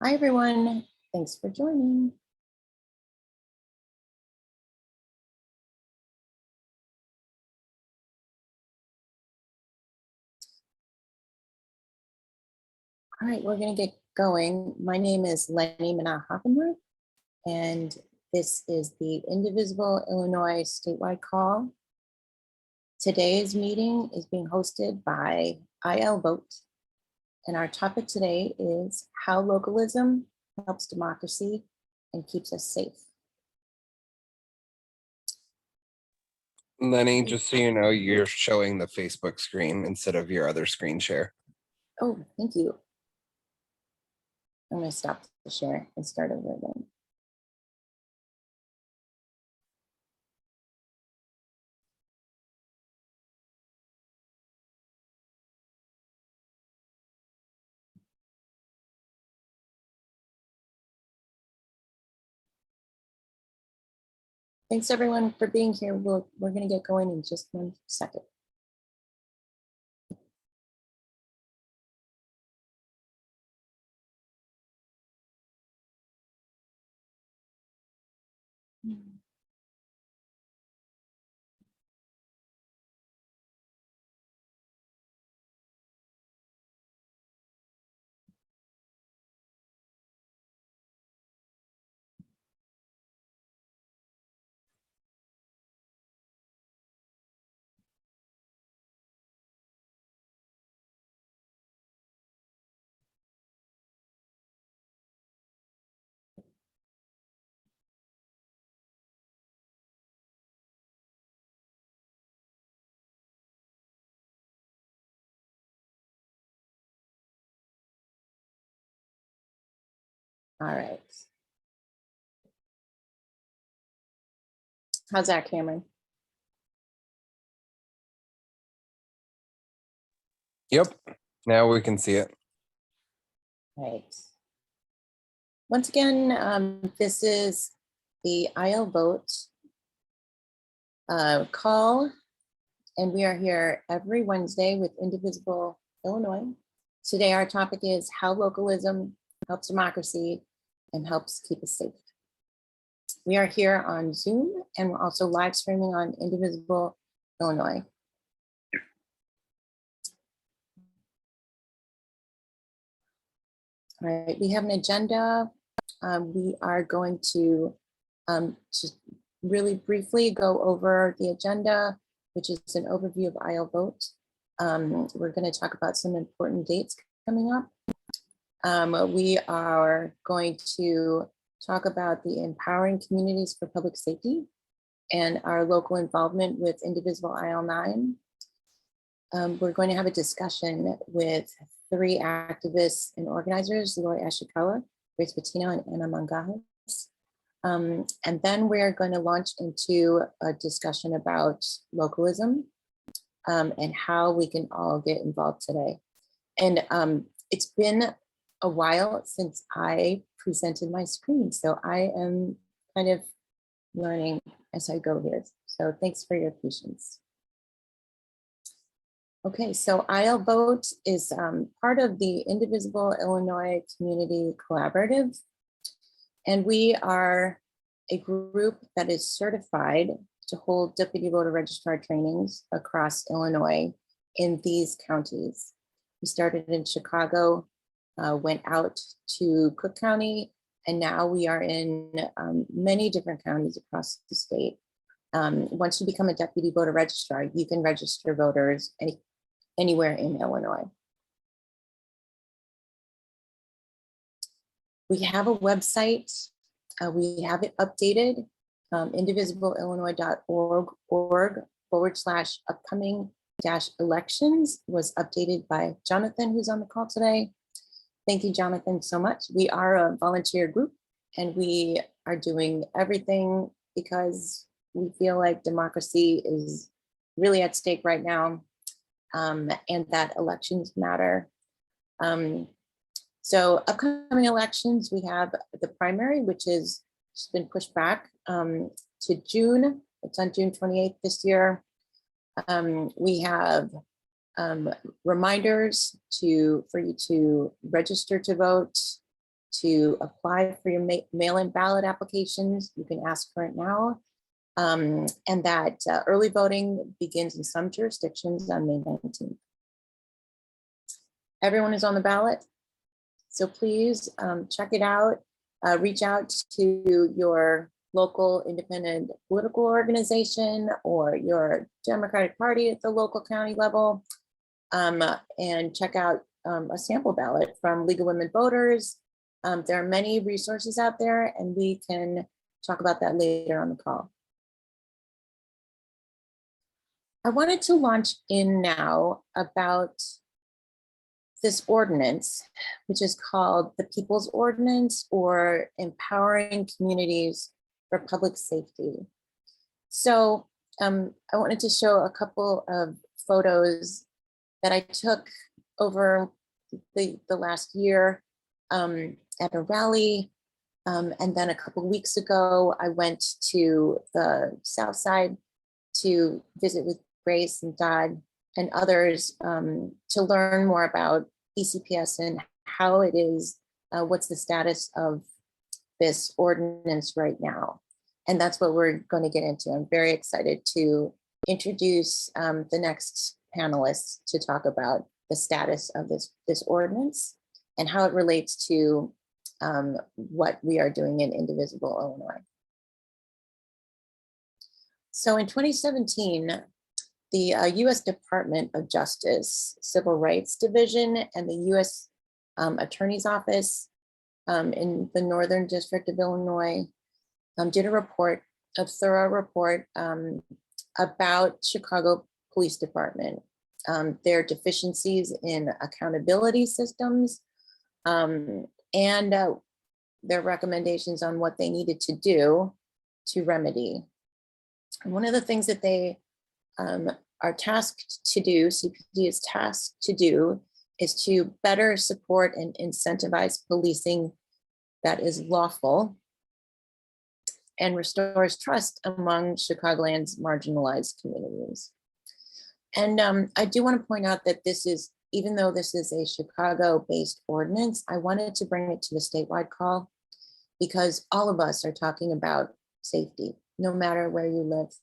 Hi, everyone. Thanks for joining. All right, we're going to get going. My name is Leni Manaa-Hoppenworth, and this is the Indivisible Illinois statewide call. Today's meeting is being hosted by ILVOTE, and our topic today is how localism helps democracy and keeps us safe. Lenny, just so you know, you're showing the Facebook screen instead of your other screen share. Oh, thank you. I'm going to stop the share and start over again. Thanks everyone for being here. We're going to get going in just 1 second. All right. How's that, Cameron? Yep, now we can see it. Right. Once again, this is the ILVOTE call, and we are here every Wednesday with Indivisible Illinois. Today, our topic is how localism helps democracy and helps keep us safe. We are here on Zoom, and we're also live streaming on Indivisible Illinois. All right, we have an agenda. We are going to just really briefly go over the agenda, which is an overview of ILVOTE. We're going to talk about some important dates coming up. We are going to talk about the empowering communities for public safety and our local involvement with Indivisible IL9. We're going to have a discussion with 3 activists and organizers, Lori Ashikawa, Grace Patino, and Anna Mangajas. And then we're going to launch into a discussion about localism and how we can all get involved today. And it's been a while since I presented my screen, so I am kind of learning as I go here. So thanks for your patience. Okay, so ILVOTE is part of the Indivisible Illinois Community Collaborative, and we are a group that is certified to hold deputy voter registrar trainings across Illinois in these counties. We started in Chicago, went out to Cook County, and now we are in many different counties across the state. Once you become a deputy voter registrar, you can register voters anywhere in Illinois. We have a website. We have it updated, indivisible-illinois.org/upcoming-elections was updated by Jonathan, who's on the call today. Thank you, Jonathan, so much. We are a volunteer group, and we are doing everything because we feel like democracy is really at stake right now, and that elections matter. So upcoming elections, we have the primary, which has been pushed back to June. It's on June 28th this year. We have reminders for you to register to vote to apply for your mail-in ballot applications. You can ask for it now. And that early voting begins in some jurisdictions on May 19th. Everyone is on the ballot, so please check it out. Reach out to your local independent political organization or your Democratic Party at the local county level, and check out a sample ballot from League of Women Voters. There are many resources out there, and we can talk about that later on the call. I wanted to launch in now about this ordinance, which is called the People's Ordinance, or Empowering Communities for Public Safety. So I wanted to show a couple of photos that I took over the last year at a rally. And then a couple of weeks ago, I went to the South Side to visit with Grace and Dodd and others to learn more about ECPS and how it is, what's the status of this ordinance right now. And that's what we're going to get into. I'm very excited to introduce the next panelists to talk about the status of this ordinance and how it relates to what we are doing in Indivisible Illinois. So in 2017, the US Department of Justice Civil Rights Division and the US Attorney's Office in the Northern District of Illinois did a thorough report about Chicago Police Department, their deficiencies in accountability systems, and their recommendations on what they needed to do to remedy. And one of the things that they are tasked to do, CPD is tasked to do, is to better support and incentivize policing that is lawful and restores trust among Chicagoland's marginalized communities. And I do want to point out that this is, even though this is a Chicago-based ordinance, I wanted to bring it to the statewide call because all of us are talking about safety, no matter where you live.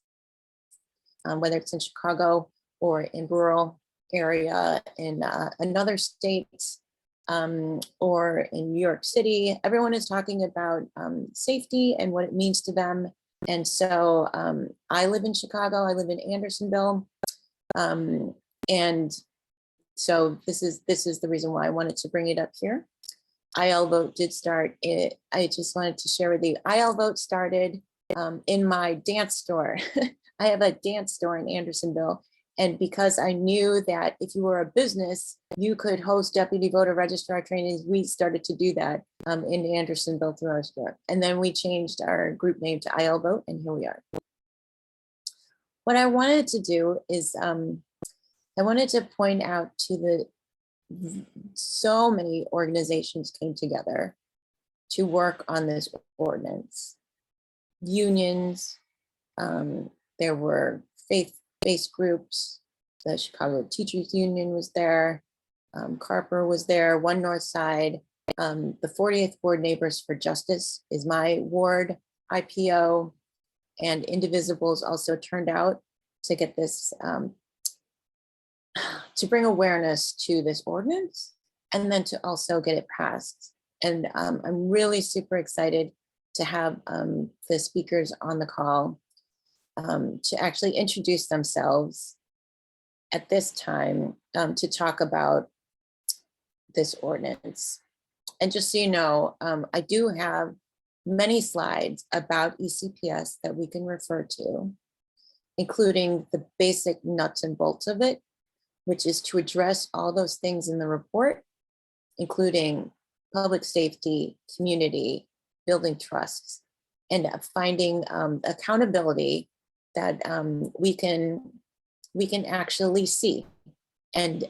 Whether it's in Chicago or in rural area, in another state, or in New York City, everyone is talking about safety and what it means to them. And so I live in Chicago, I live in Andersonville. And so this is the reason why I wanted to bring it up here. ILVOTE did start it. I just wanted to share with you, ILVOTE started in my dance store. I have a dance store in Andersonville. And because I knew that if you were a business, you could host deputy voter registrar trainings, we started to do that in Andersonville through our store. And then we changed our group name to ILVOTE, and here we are. What I wanted to do is I wanted to point out to so many organizations came together to work on this ordinance. Unions, there were faith-based groups, the Chicago Teachers Union was there, Carper was there, One North Side, the 48th Ward Neighbors for Justice is my ward, IPO, and Indivisibles also turned out to get this, to bring awareness to this ordinance, and then to also get it passed. And I'm really super excited to have the speakers on the call to actually introduce themselves at this time to talk about this ordinance. And just so you know, I do have many slides about ECPS that we can refer to, including the basic nuts and bolts of it, which is to address all those things in the report, including public safety, community, building trusts, and finding accountability that we can actually see and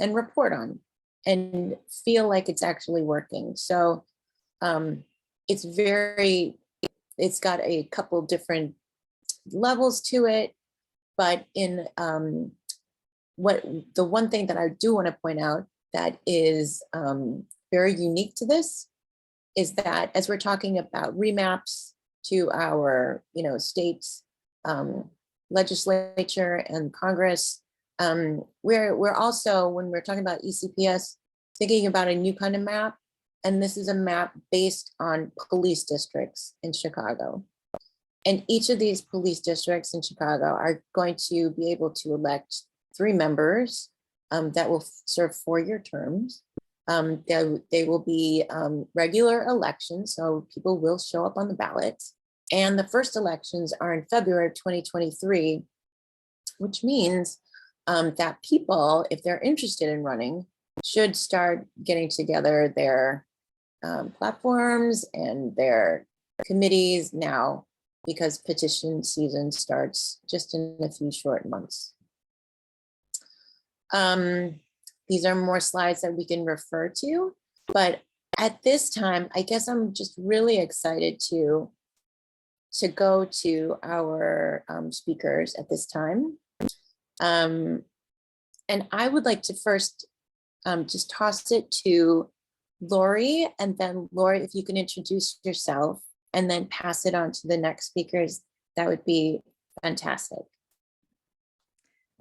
report on and feel like it's actually working. So it's got a couple different levels to it, but in the one thing that I do want to point out that is very unique to this is that as we're talking about remaps to our, states, legislature and Congress, we're also, when we're talking about ECPS, thinking about a new kind of map. And this is a map based on police districts in Chicago. And each of these police districts in Chicago are going to be able to elect 3 members that will serve 4-year terms. They will be regular elections, so people will show up on the ballot. And the first elections are in February of 2023, which means that people, if they're interested in running, should start getting together their platforms and their committees now, because petition season starts just in a few short months. These are more slides that we can refer to, but at this time, I guess I'm just really excited to go to our speakers at this time. And I would like to first just toss it to Lori, and then Lori, if you can introduce yourself and then pass it on to the next speakers, that would be fantastic.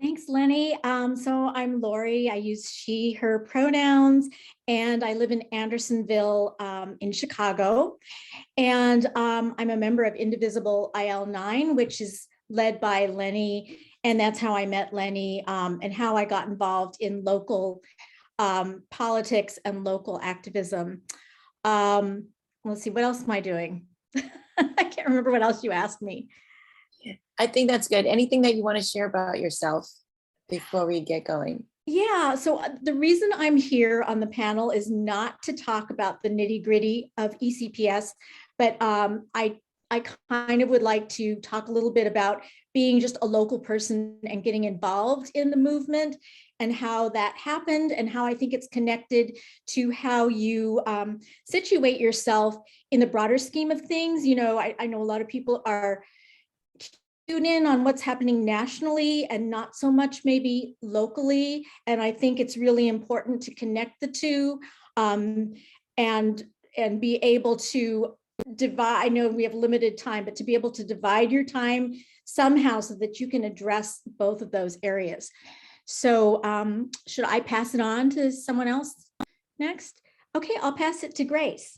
Thanks, Leni. So I'm Lori. I use she, her pronouns, and I live in Andersonville in Chicago. And I'm a member of Indivisible IL9, which is led by Leni. And that's how I met Leni and how I got involved in local politics and local activism. Let's see, what else am I doing? I can't remember what else you asked me. I think that's good. Anything that you want to share about yourself before we get going? Yeah, so the reason I'm here on the panel is not to talk about the nitty gritty of ECPS, but I kind of would like to talk a little bit about being just a local person and getting involved in the movement and how that happened and how I think it's connected to how you situate yourself in the broader scheme of things. I know a lot of people are tune in on what's happening nationally and not so much maybe locally. And I think it's really important to connect the two and be able to divide. I know we have limited time, but to be able to divide your time somehow so that you can address both of those areas. So should I pass it on to someone else next? Okay, I'll pass it to Grace.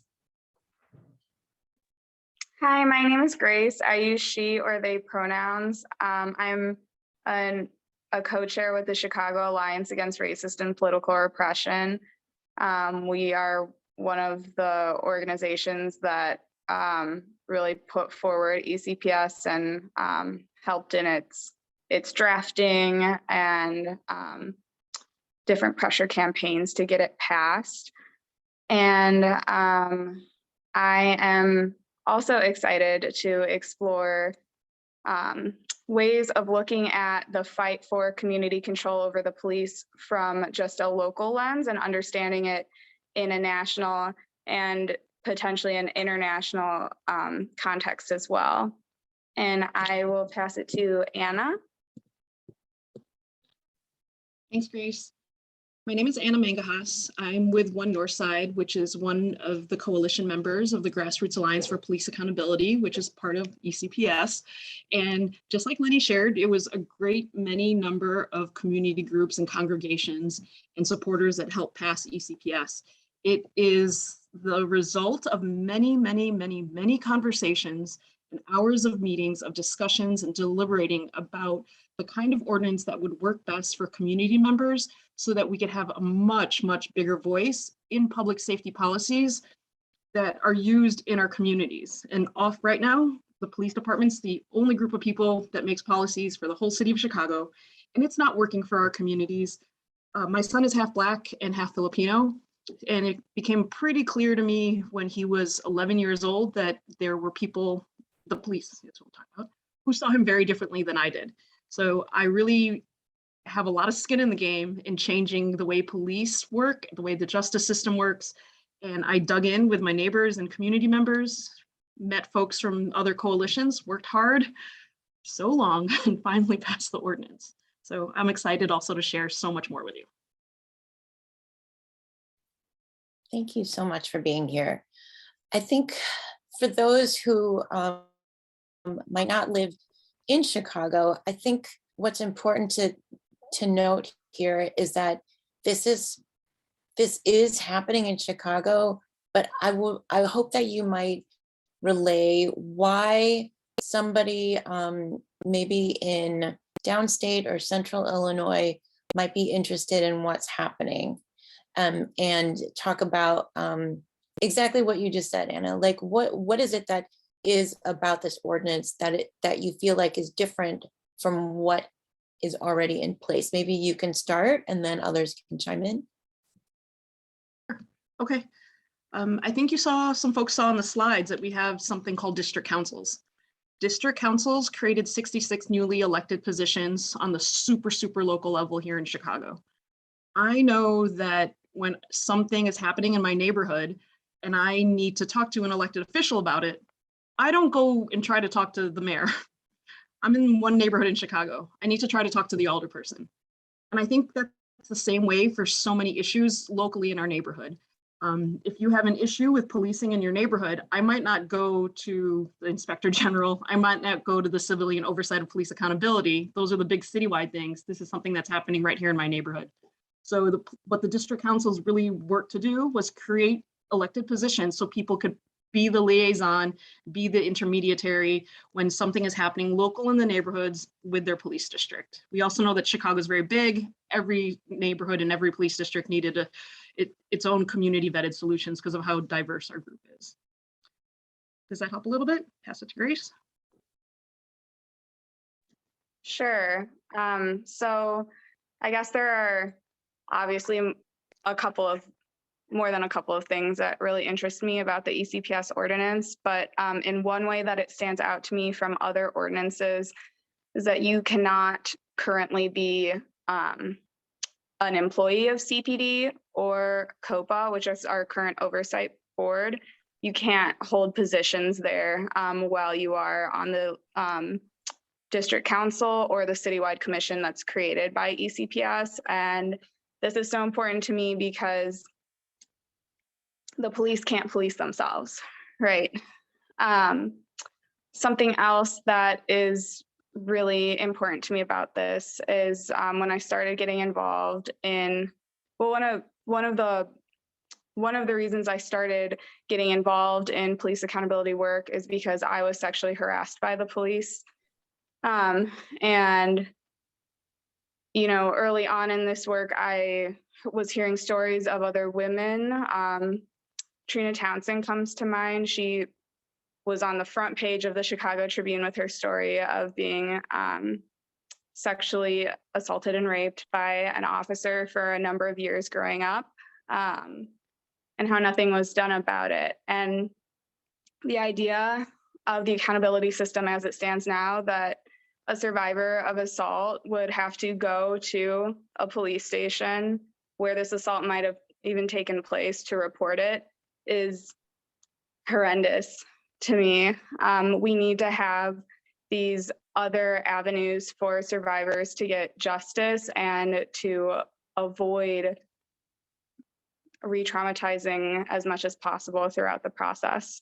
Hi, my name is Grace. I use she or they pronouns. I'm a co-chair with the Chicago Alliance Against Racist and Political Repression. We are one of the organizations that really put forward ECPS and helped in its drafting and different pressure campaigns to get it passed. And I am also excited to explore ways of looking at the fight for community control over the police from just a local lens and understanding it in a national and potentially an international context as well. And I will pass it to Anna. Thanks, Grace. My name is Anna Manaa-Hoppenworth. I'm with One Northside, which is one of the coalition members of the Grassroots Alliance for Police Accountability, which is part of ECPS. And just like Leni shared, it was a great many number of community groups and congregations and supporters that helped pass ECPS. It is the result of many, many, many, many conversations and hours of meetings, of discussions and deliberating about the kind of ordinance that would work best for community members so that we could have a much, much bigger voice in public safety policies that are used in our communities. And right now, the police department's the only group of people that makes policies for the whole city of Chicago, and it's not working for our communities. My son is half Black and half Filipino, and it became pretty clear to me when he was 11 years old that there were people, the police, that's what we'll talk about, who saw him very differently than I did. So I really have a lot of skin in the game in changing the way police work, the way the justice system works. And I dug in with my neighbors and community members, met folks from other coalitions, worked hard so long, and finally passed the ordinance. So I'm excited also to share so much more with you. Thank you so much for being here. I think for those who might not live in Chicago, I think what's important to note here is that this is happening in Chicago, but I hope that you might relay why somebody maybe in downstate or central Illinois might be interested in what's happening, and talk about exactly what you just said, Anna. Like what is it that is about this ordinance that you feel like is different from what is already in place? Maybe you can start and then others can chime in. Okay. I think some folks saw on the slides that we have something called district councils. District councils created 66 newly elected positions on the super, super local level here in Chicago. I know that when something is happening in my neighborhood and I need to talk to an elected official about it, I don't go and try to talk to the mayor. I'm in one neighborhood in Chicago. I need to try to talk to the alderperson. And I think that's the same way for so many issues locally in our neighborhood. If you have an issue with policing in your neighborhood, I might not go to the inspector general. I might not go to the civilian oversight of police accountability. Those are the big citywide things. This is something that's happening right here in my neighborhood. So what the district councils really worked to do was create elected positions so people could be the liaison, be the intermediary when something is happening local in the neighborhoods with their police district. We also know that Chicago is very big. Every neighborhood and every police district needed its own community vetted solutions because of how diverse our group is. Does that help a little bit? Pass it to Grace. Sure. So I guess there are obviously more than a couple of things that really interest me about the ECPS ordinance, but in one way that it stands out to me from other ordinances is that you cannot currently be an employee of CPD or COPA, which is our current oversight board. You can't hold positions there while you are on the district council or the citywide commission that's created by ECPS. And this is so important to me because the police can't police themselves, right? Something else that is really important to me about this is when I started getting involved in, well, one of the reasons I started getting involved in police accountability work is because I was sexually harassed by the police. And, you know, early on in this work, I was hearing stories of other women. Trina Townsend comes to mind. She was on the front page of the Chicago Tribune with her story of being sexually assaulted and raped by an officer for a number of years growing up, and how nothing was done about it. And the idea of the accountability system as it stands now, that a survivor of assault would have to go to a police station where this assault might have even taken place to report it, is horrendous to me. We need to have these other avenues for survivors to get justice and to avoid re-traumatizing as much as possible throughout the process.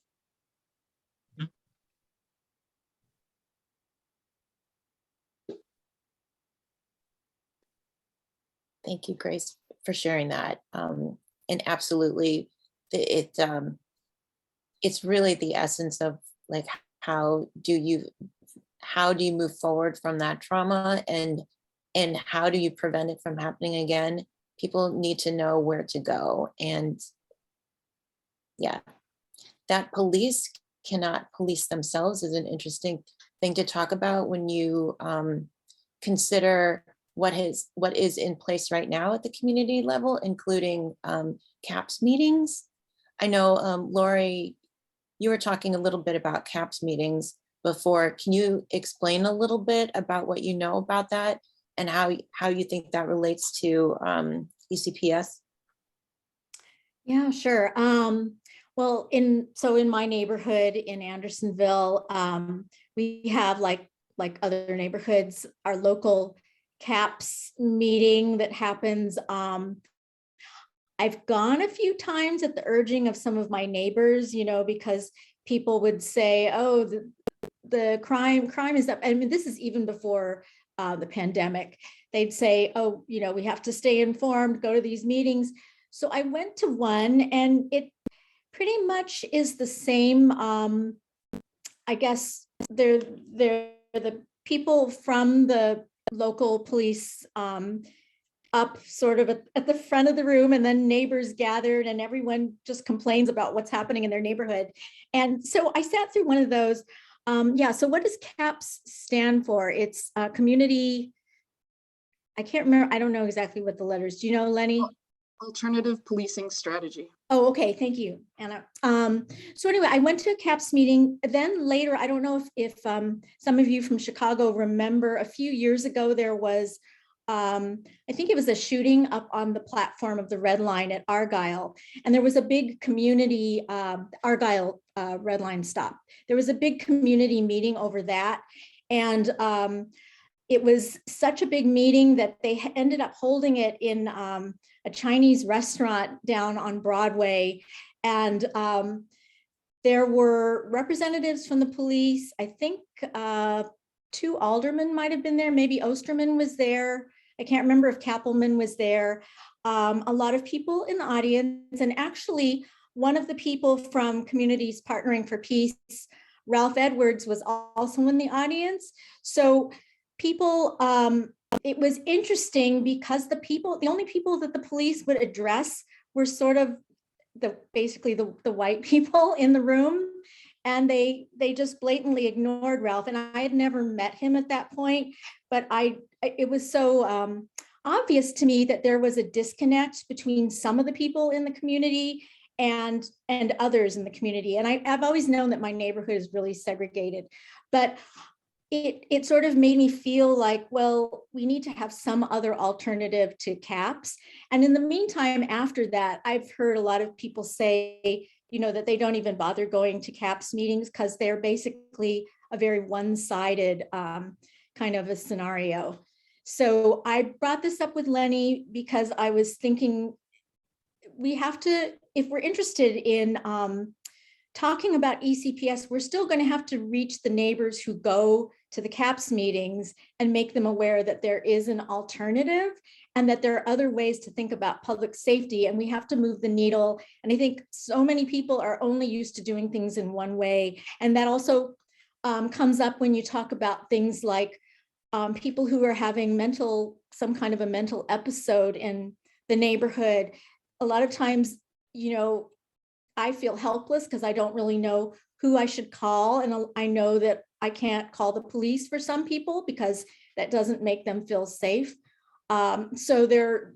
Thank you, Grace, for sharing that. And absolutely, it's really the essence of like how do you move forward from that trauma, and how do you prevent it from happening again? People need to know where to go. And yeah, that police cannot police themselves is an interesting thing to talk about when you consider what is in place right now at the community level, including CAPS meetings. I know, Lori, you were talking a little bit about CAPS meetings before. Can you explain a little bit about what you know about that and how you think that relates to ECPS? Yeah, sure. Well, in my neighborhood in Andersonville, we have like other neighborhoods, our local CAPS meeting that happens I've gone a few times at the urging of some of my neighbors, because people would say, oh, the crime is up. I mean, this is even before the pandemic. They'd say, oh, we have to stay informed, go to these meetings. So I went to one, and it pretty much is the same. I guess they're the people from the local police up sort of at the front of the room, and then neighbors gathered, and everyone just complains about what's happening in their neighborhood. And so I sat through one of those. So what does CAPS stand for? It's community. I can't remember. I don't know exactly what the letters. Do you know, Leni? Alternative policing strategy. Oh, okay. Thank you, Anna. So anyway, I went to a CAPS meeting. Then later, I don't know if some of you from Chicago remember, a few years ago, there was, I think it was a shooting up on the platform of the Red Line at Argyle. And there was a big community, Argyle Red Line stop. There was a big community meeting over that. And it was such a big meeting that they ended up holding it in a Chinese restaurant down on Broadway. And there were representatives from the police. I think 2 aldermen might have been there. Maybe Osterman was there. I can't remember if Kappelman was there. A lot of people in the audience. And actually, one of the people from Communities Partnering for Peace, Ralph Edwards, was also in the audience. So people, it was interesting because the only people that the police would address were sort of basically the white people in the room. And they just blatantly ignored Ralph. And I had never met him at that point, but it was so obvious to me that there was a disconnect between some of the people in the community and others in the community. And I've always known that my neighborhood is really segregated, but it sort of made me feel like, well, we need to have some other alternative to CAPS. And in the meantime, after that, I've heard a lot of people say, that they don't even bother going to CAPS meetings because they're basically a very one-sided kind of a scenario. So I brought this up with Leni because I was thinking we have to, if we're interested in talking about ECPS, we're still going to have to reach the neighbors who go to the CAPS meetings and make them aware that there is an alternative and that there are other ways to think about public safety, and we have to move the needle. And I think so many people are only used to doing things in one way. And that also comes up when you talk about things like people who are having some kind of a mental episode in the neighborhood. A lot of times, I feel helpless because I don't really know who I should call. And I know that I can't call the police for some people because that doesn't make them feel safe. So there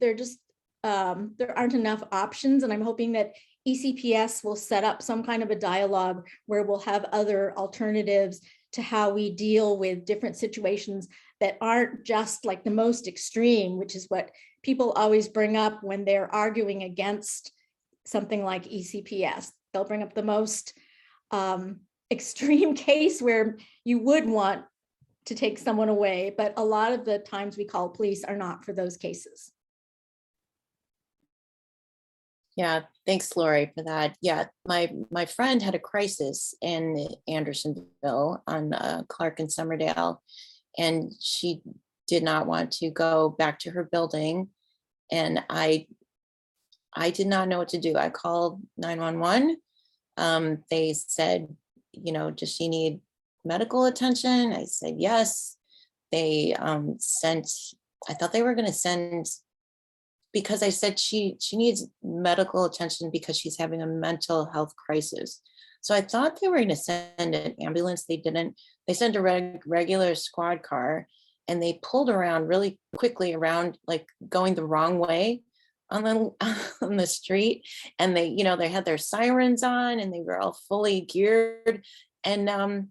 aren't enough options. And I'm hoping that ECPS will set up some kind of a dialogue where we'll have other alternatives to how we deal with different situations that aren't just like the most extreme, which is what people always bring up when they're arguing against something like ECPS. They'll bring up the most extreme case where you would want to take someone away, but a lot of the times we call police are not for those cases. Yeah, thanks, Lori, for that. Yeah, my friend had a crisis in Andersonville on Clark and Summerdale, and she did not want to go back to her building. And I did not know what to do. I called 911. They said, does she need medical attention? I said, yes. They I thought they were going to send, because I said she needs medical attention because she's having a mental health crisis. So I thought they were going to send an ambulance. They didn't. They sent a regular squad car, and they pulled around really quickly around, like going the wrong way on the street. And they had their sirens on, and they were all fully geared, and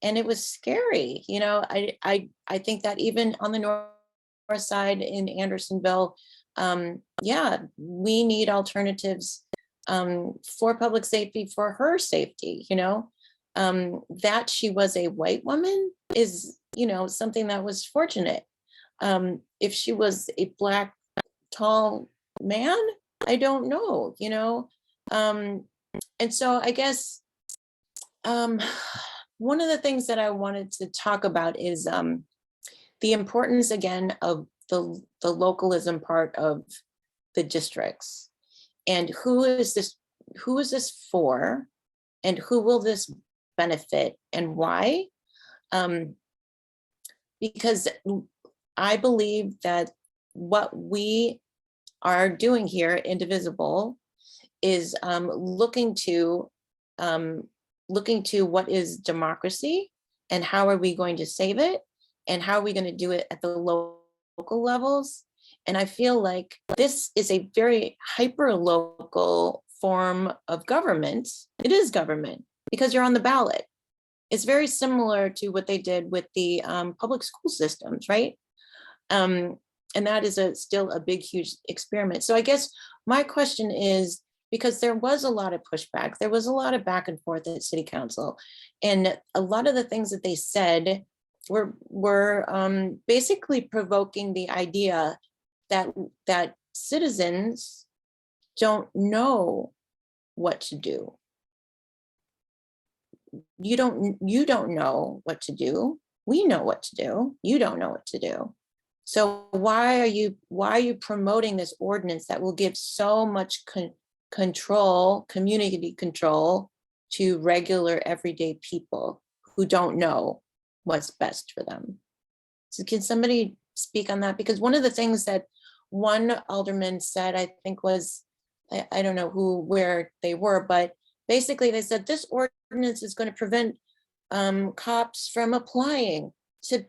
it was scary. I think that even on the north side in Andersonville, we need alternatives for public safety, for her safety. That she was a white woman is something that was fortunate. If she was a Black tall man, I don't know, you know? And so I guess one of the things that I wanted to talk about is the importance again of the localism part of the districts, and who is this for, and who will this benefit, and why? Because I believe that what we are doing here, Indivisible, is looking to what is democracy, and how are we going to save it, and how are we going to do it at the local levels. And I feel like this is a very hyper local form of government. It is government because you're on the ballot. It's very similar to what they did with the public school systems, right? And that is still a big, huge experiment. So I guess my question is, because there was a lot of pushback, there was a lot of back and forth at City Council, and a lot of the things that they said were basically provoking the idea that citizens don't know what to do. You don't know what to do. We know what to do. You don't know what to do. So why are you promoting this ordinance that will give so much control, community control, to regular everyday people who don't know what's best for them? So can somebody speak on that? Because one of the things that one alderman said, I think was, I don't know where they were, but basically they said this ordinance is going to prevent cops from applying to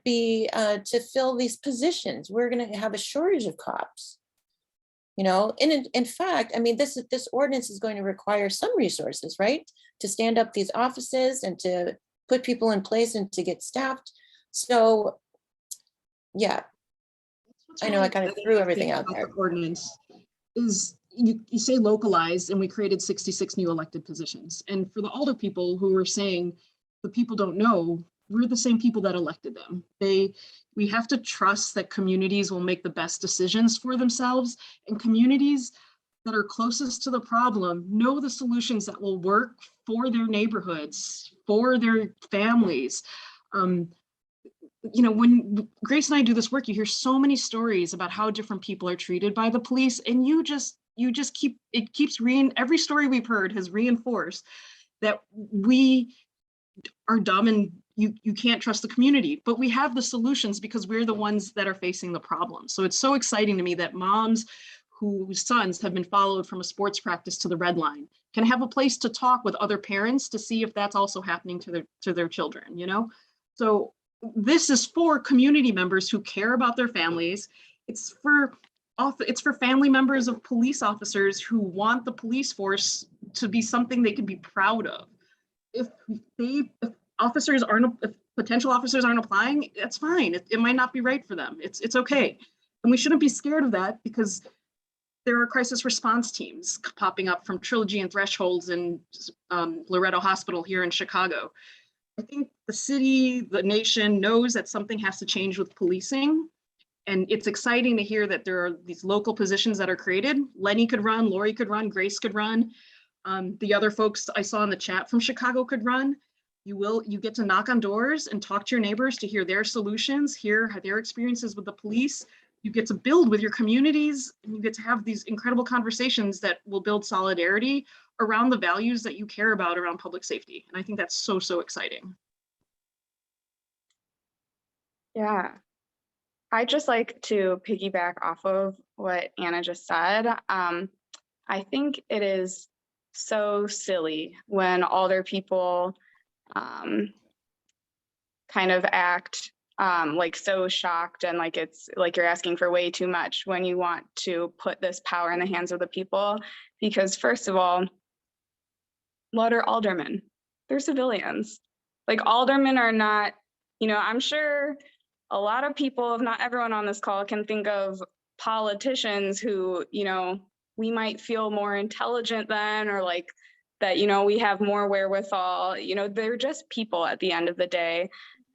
fill these positions. We're going to have a shortage of cops. You know, and in fact, I mean, this ordinance is going to require some resources, right? To stand up these offices and to put people in place and to get staffed. So, yeah, I know I kind of threw everything out there. The ordinance is you say localized, and we created 66 new elected positions. And for the older people who were saying the people don't know, we're the same people that elected them. We have to trust that communities will make the best decisions for themselves, and communities that are closest to the problem know the solutions that will work for their neighborhoods, for their families. You know, when Grace and I do this work, you hear so many stories about how different people are treated by the police, and every story we've heard has reinforced that we are dumb and you can't trust the community, but we have the solutions because we're the ones that are facing the problem. So it's so exciting to me that moms whose sons have been followed from a sports practice to the red line can have a place to talk with other parents to see if that's also happening to their children, you know? So this is for community members who care about their families. It's for family members of police officers who want the police force to be something they can be proud of. If potential officers aren't applying, that's fine. It might not be right for them. It's okay. And we shouldn't be scared of that because there are crisis response teams popping up from Trilogy and Thresholds and Loretto Hospital here in Chicago. I think the city, the nation knows that something has to change with policing. And it's exciting to hear that there are these local positions that are created. Leni could run, Lori could run, Grace could run. The other folks I saw in the chat from Chicago could run. You get to knock on doors and talk to your neighbors to hear their solutions, hear their experiences with the police. You get to build with your communities, and you get to have these incredible conversations that will build solidarity around the values that you care about around public safety. And I think that's so, so exciting. Yeah. I'd just like to piggyback off of what Anna just said. I think it is so silly when older people kind of act like so shocked and like it's like you're asking for way too much when you want to put this power in the hands of the people. Because first of all, what are aldermen? They're civilians. Like aldermen are not, you know, I'm sure a lot of people, if not everyone on this call, can think of politicians who, you know, we might feel more intelligent than, or like that, you know, we have more wherewithal, you know, they're just people at the end of the day.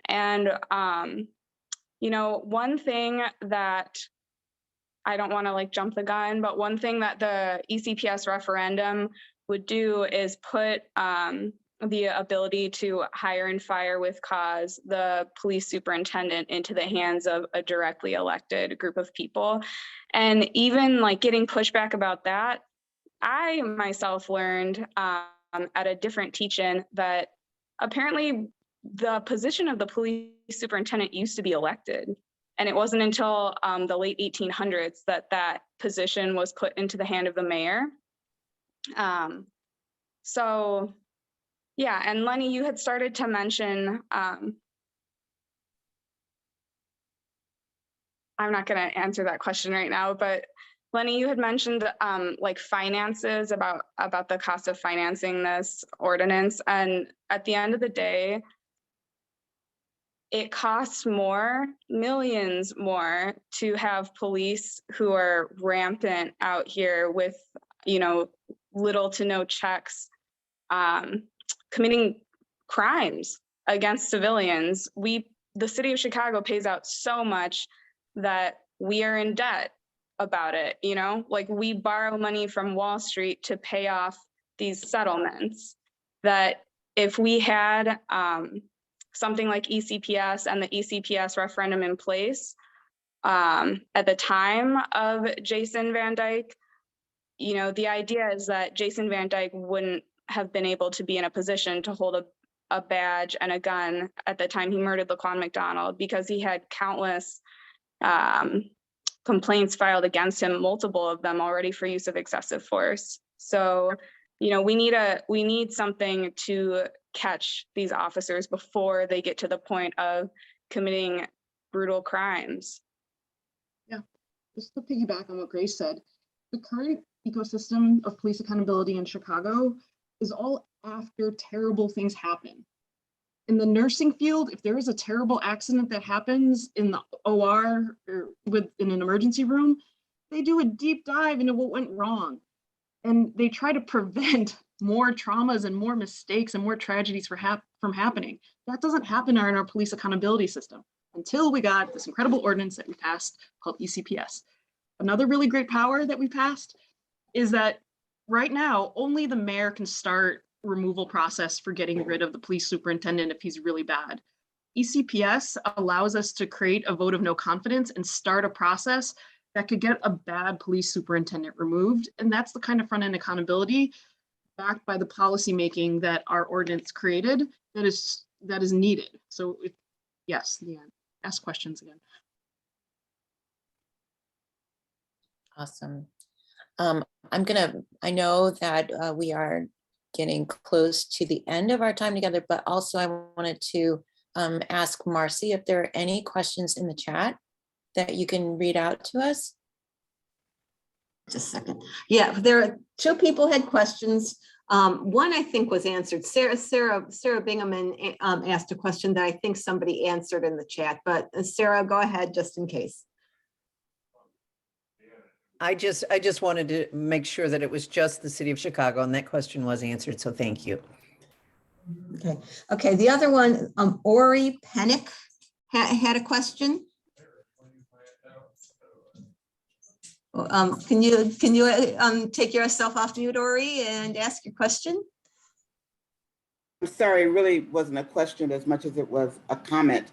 And, you know, one thing that I don't want to like jump the gun, but one thing that the ECPS referendum would do is put the ability to hire and fire with cause the police superintendent into the hands of a directly elected group of people. And even like getting pushback about that, I myself learned at a different teach-in that apparently the position of the police superintendent used to be elected. And it wasn't until the late 1800s that that position was put into the hand of the mayor. So yeah, and Leni, you had started to mention, I'm not going to answer that question right now, but Leni, you had mentioned like finances about the cost of financing this ordinance. And at the end of the day, it costs more, millions more, to have police who are rampant out here with, you know, little to no checks, committing crimes against civilians. The city of Chicago pays out so much that we are in debt about it, you know, like we borrow money from Wall Street to pay off these settlements, that if we had something like ECPS and the ECPS referendum in place at the time of Jason Van Dyke, you know, the idea is that Jason Van Dyke wouldn't have been able to be in a position to hold a badge and a gun at the time he murdered Laquan McDonald, because he had countless complaints filed against him, multiple of them already, for use of excessive force. So, you know, we need something to catch these officers before they get to the point of committing brutal crimes. Yeah, just to piggyback on what Grace said, the current ecosystem of police accountability in Chicago is all after terrible things happen. In the nursing field, if there is a terrible accident that happens in the OR or in an emergency room, they do a deep dive into what went wrong. And they try to prevent more traumas and more mistakes and more tragedies from happening. That doesn't happen in our police accountability system until we got this incredible ordinance that we passed called ECPS. Another really great power that we passed is that right now, only the mayor can start removal process for getting rid of the police superintendent if he's really bad. ECPS allows us to create a vote of no confidence and start a process that could get a bad police superintendent removed. And that's the kind of front-end accountability backed by the policymaking that our ordinance created that is needed. So yes, yeah, ask questions again. Awesome. I know that we are getting close to the end of our time together, but also I wanted to ask Marcy if there are any questions in the chat that you can read out to us. Just a second. Yeah, there are two people had questions. One I think was answered. Sarah Bingaman asked a question that I think somebody answered in the chat, but Sarah, go ahead just in case. I just wanted to make sure that it was just the city of Chicago, and that question was answered, so thank you. Okay. The other one, Ori Pennick had a question. Can you take yourself off mute, Ori, and ask your question? I'm sorry, it really wasn't a question as much as it was a comment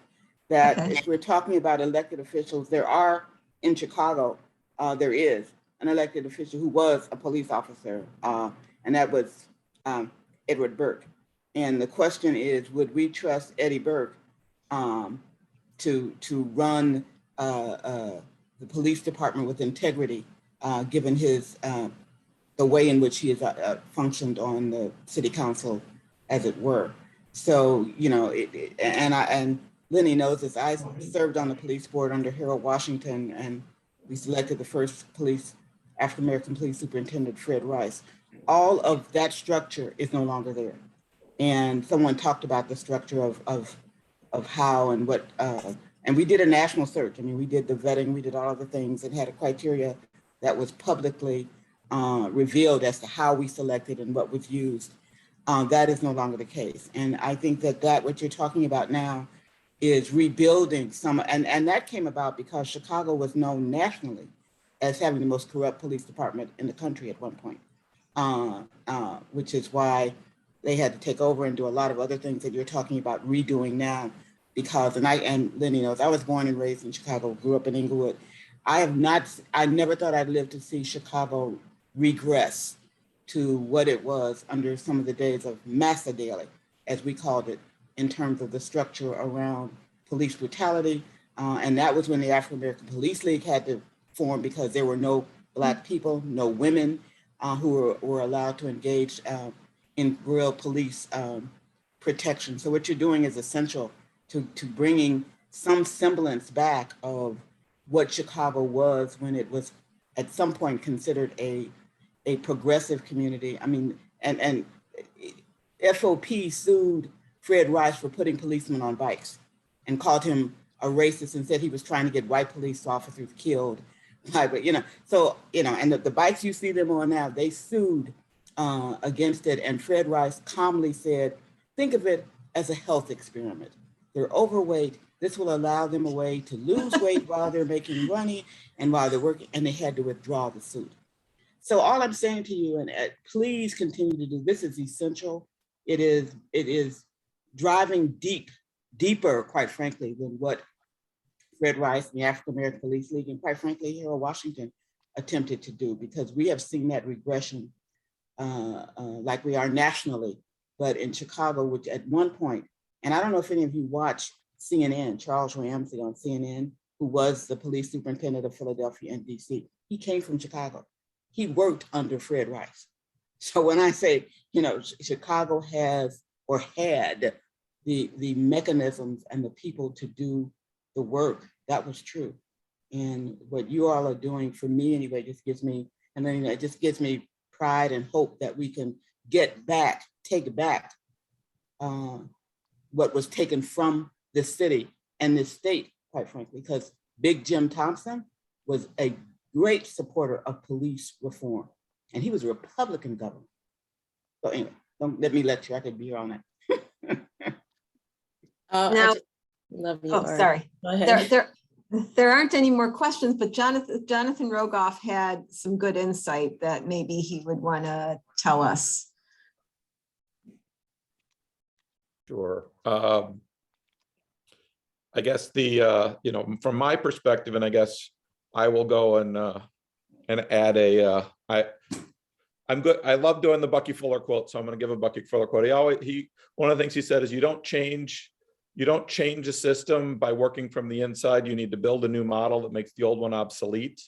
that if we're talking about elected officials, there are in Chicago, there is an elected official who was a police officer, and that was Edward Burke. And the question is, would we trust Eddie Burke to run the police department with integrity, given his the way in which he has functioned on the city council, as it were? So, you know, and Leni knows this. I served on the police board under Harold Washington, and we selected the first African-American police superintendent, Fred Rice. All of that structure is no longer there. And someone talked about the structure of how and what, and we did a national search. I mean, we did the vetting, we did all of the things, and had a criteria that was publicly revealed as to how we selected and what was used. That is no longer the case. And I think that what you're talking about now is rebuilding some, and that came about because Chicago was known nationally as having the most corrupt police department in the country at one point, which is why they had to take over and do a lot of other things that you're talking about redoing now. Because, and Leni knows, I was born and raised in Chicago, grew up in Inglewood. I never thought I'd live to see Chicago regress to what it was under some of the days of Massa Daily, as we called it, in terms of the structure around police brutality. And that was when the African American Police League had to form, because there were no Black people, no women who were allowed to engage in real police protection. So what you're doing is essential to bringing some semblance back of what Chicago was when it was at some point considered a progressive community. I mean, and FOP sued Fred Rice for putting policemen on bikes and called him a racist and said he was trying to get white police officers killed. But, and the bikes you see them on now, they sued against it. And Fred Rice calmly said, think of it as a health experiment. They're overweight. This will allow them a way to lose weight while they're making money and while they're working, and they had to withdraw the suit. So all I'm saying to you, and please continue to do, this is essential. It is driving deeper, quite frankly, than what Fred Rice and the African American Police League and quite frankly, Harold Washington attempted to do, because we have seen that regression like we are nationally, but in Chicago, which at one point, and I don't know if any of you watched CNN, Charles Ramsey on CNN, who was the police superintendent of Philadelphia and DC. He came from Chicago. He worked under Fred Rice. So when I say, Chicago has or had the mechanisms and the people to do the work, that was true. And what you all are doing for me anyway, just gives me, and then it just gives me pride and hope that we can take back what was taken from this city and this state, quite frankly, because Big Jim Thompson was a great supporter of police reform, and he was a Republican governor. So anyway, don't let me lecture. I could be here all night. Now, Love you. oh, Art. sorry. Go ahead. There aren't any more questions, but Jonathan Rogoff had some good insight that maybe he would want to tell us. Sure. I guess from my perspective, and I guess I will go and add I'm good. I love doing the Bucky Fuller quote, so I'm going to give a Bucky Fuller quote. One of the things he said is, you don't change a system by working from the inside. You need to build a new model that makes the old one obsolete.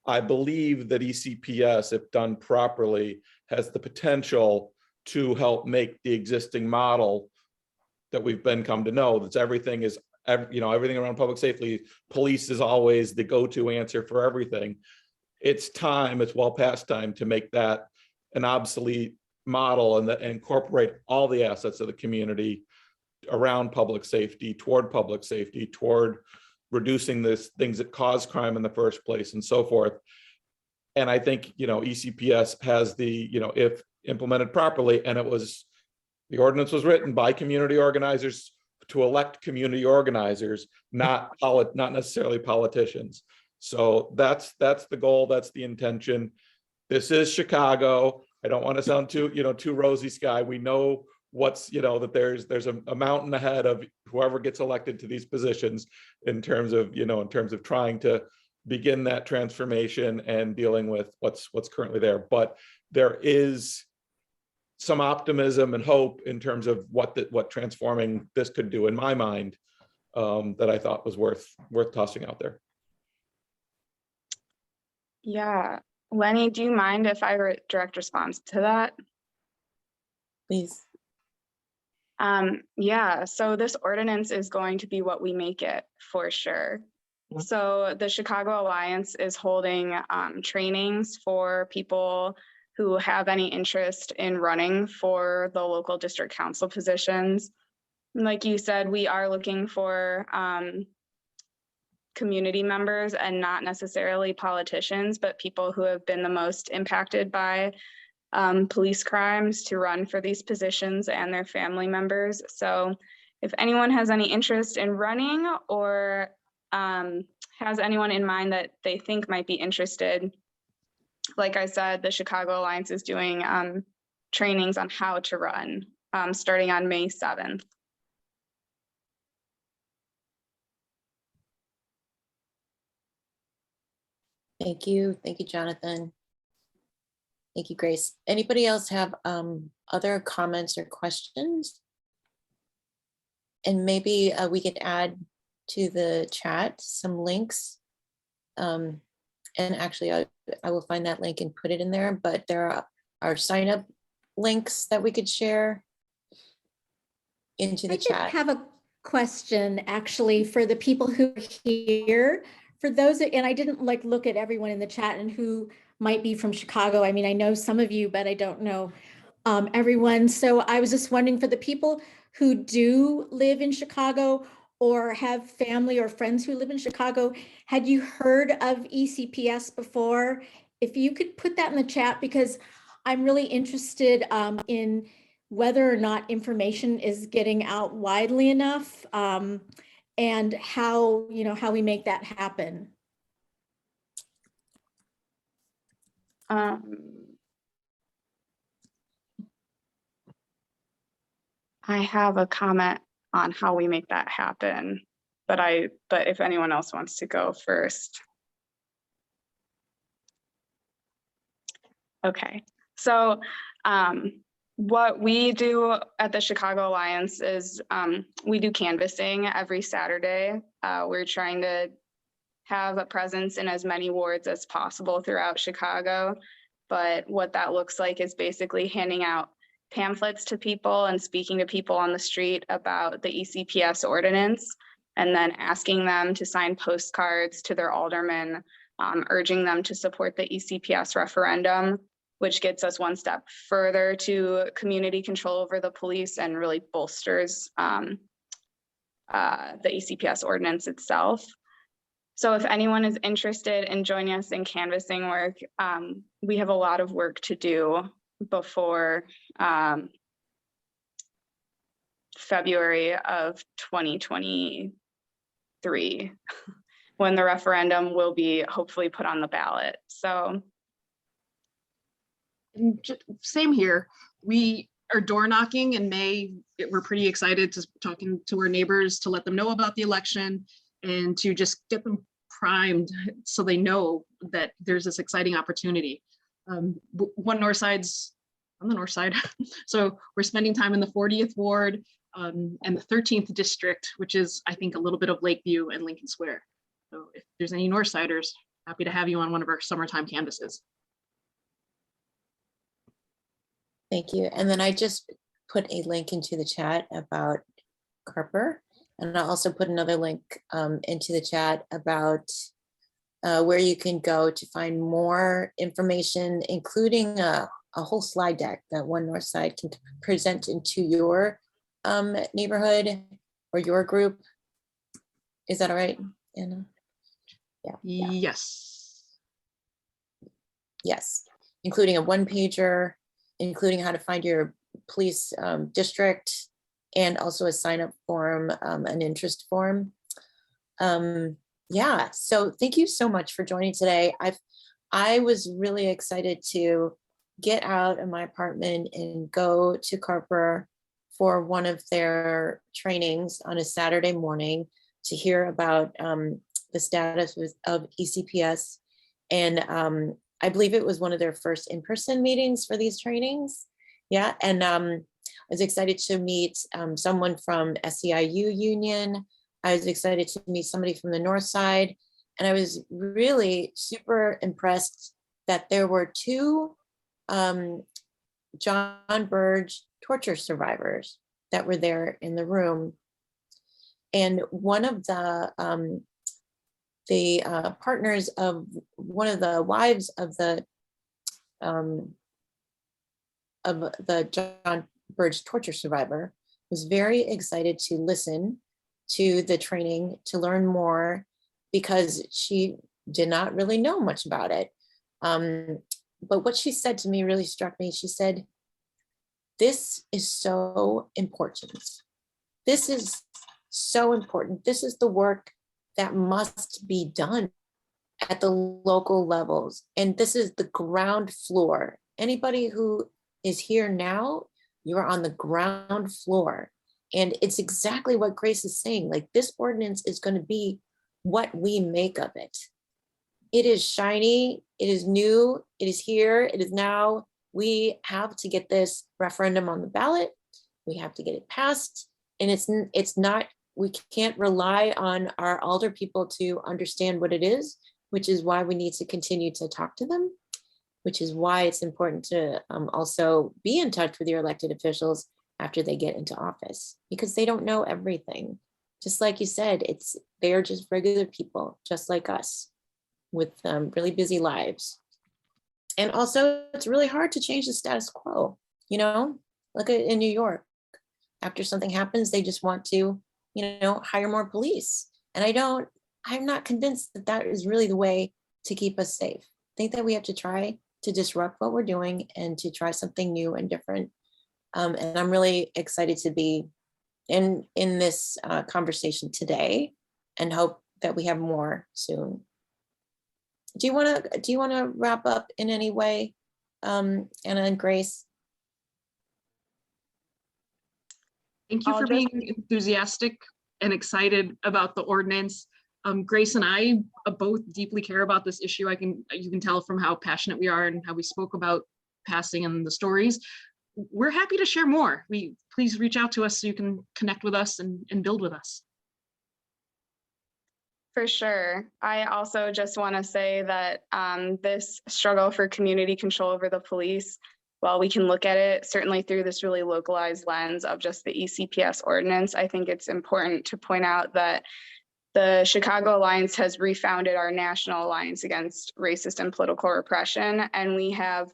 I believe that ECPS, if done properly, has the potential to help make the existing model that we've come to know, that's everything around public safety, police is always the go-to answer for everything. It's well past time to make that an obsolete model and incorporate all the assets of the community around public safety, toward reducing things that cause crime in the first place and so forth. And I think, ECPS has if implemented properly, and the ordinance was written by community organizers to elect community organizers, not necessarily politicians. So that's the goal. That's the intention. This is Chicago. I don't want to sound too rosy sky. We know that there's a mountain ahead of whoever gets elected to these positions in terms of trying to begin that transformation and dealing with what's currently there. But there is some optimism and hope in terms of what transforming this could do in my mind, that I thought was worth tossing out there. Yeah. Leni, do you mind if I direct response to that? Please. Yeah, so this ordinance is going to be what we make it, for sure. So the Chicago Alliance is holding trainings for people who have any interest in running for the local district council positions. Like you said, we are looking for community members and not necessarily politicians, but people who have been the most impacted by police crimes to run for these positions and their family members. So if anyone has any interest in running or has anyone in mind that they think might be interested, like I said, the Chicago Alliance is doing trainings on how to run starting on May 7th. Thank you. Thank you, Jonathan. Thank you, Grace. Anybody else have other comments or questions? And maybe we could add to the chat some links. And actually, I will find that link and put it in there, but there are sign up links that we could share into the I chat. did have a question actually for the people who are here. For those, and I didn't like look at everyone in the chat and who might be from Chicago. I mean, I know some of you, but I don't know everyone. So I was just wondering, for the people who do live in Chicago or have family or friends who live in Chicago, had you heard of ECPS before? If you could put that in the chat, because I'm really interested in whether or not information is getting out widely enough, and how, you know, how we make that happen. I have a comment on how we make that happen, but if anyone else wants to go first. Okay, so what we do at the Chicago Alliance is we do canvassing every Saturday. We're trying to have a presence in as many wards as possible throughout Chicago. But what that looks like is basically handing out pamphlets to people and speaking to people on the street about the ECPS ordinance, and then asking them to sign postcards to their aldermen, urging them to support the ECPS referendum, which gets us one step further to community control over the police and really bolsters the ECPS ordinance itself. So if anyone is interested in joining us in canvassing work, we have a lot of work to do before February of 2023, when the referendum will be hopefully put on the ballot. So. And same here. We are door knocking in May. We're pretty excited to talking to our neighbors to let them know about the election and to just get them primed so they know that there's this exciting opportunity. One North Side's on the north side. So we're spending time in the 40th Ward and the 13th District, which is, I think, a little bit of Lakeview and Lincoln Square. So if there's any North Siders, happy to have you on one of our summertime canvases. Thank you. And then I just put a link into the chat about Carper. And I'll also put another link into the chat about where you can go to find more information, including a whole slide deck that One North Side can present into your neighborhood or your group. Is that all right, Anna? Yeah. Yes. Yes, including a one-pager, including how to find your police district, and also a sign-up form, an interest form. Yeah, so thank you so much for joining today. I was really excited to get out of my apartment and go to Carper for one of their trainings on a Saturday morning to hear about the status of ECPS. And I believe it was one of their first in-person meetings for these trainings. Yeah, and I was excited to meet someone from SEIU Union. I was excited to meet somebody from the North Side. And I was really super impressed that there were two John Burge torture survivors that were there in the room. And one of the partners of one of the wives of the John Burge torture survivor was very excited to listen to the training, to learn more, because she did not really know much about it. But what she said to me really struck me. She said, "This is so important. This is so important. This is the work that must be done at the local levels. And this is the ground floor. Anybody who is here now, you're on the ground floor. And it's exactly what Grace is saying. Like, this ordinance is going to be what we make of it. It is shiny, it is new, it is here, it is now. We have to get this referendum on the ballot. We have to get it passed. And it's not, we can't rely on our alder people to understand what it is, which is why we need to continue to talk to them, which is why it's important to also be in touch with your elected officials after they get into office, because they don't know everything. Just like you said, they're just regular people, just like us, with really busy lives. And also, it's really hard to change the status quo. You know, look at in New York, after something happens, they just want to, you know, hire more police. And I'm not convinced that that is really the way to keep us safe. I think that we have to try to disrupt what we're doing and to try something new and different. And I'm really excited to be in this conversation today, and hope that we have more soon. Do you want to wrap up in any way, Anna and Grace? Thank you for being enthusiastic and excited about the ordinance. Grace and I both deeply care about this issue. You can tell from how passionate we are and how we spoke about passing and the stories. We're happy to share more. Please reach out to us so you can connect with us and build with us. For sure. I also just want to say that this struggle for community control over the police, while we can look at it certainly through this really localized lens of just the ECPS ordinance, I think it's important to point out that the Chicago Alliance has refounded our National Alliance Against Racist and Political Repression, and we have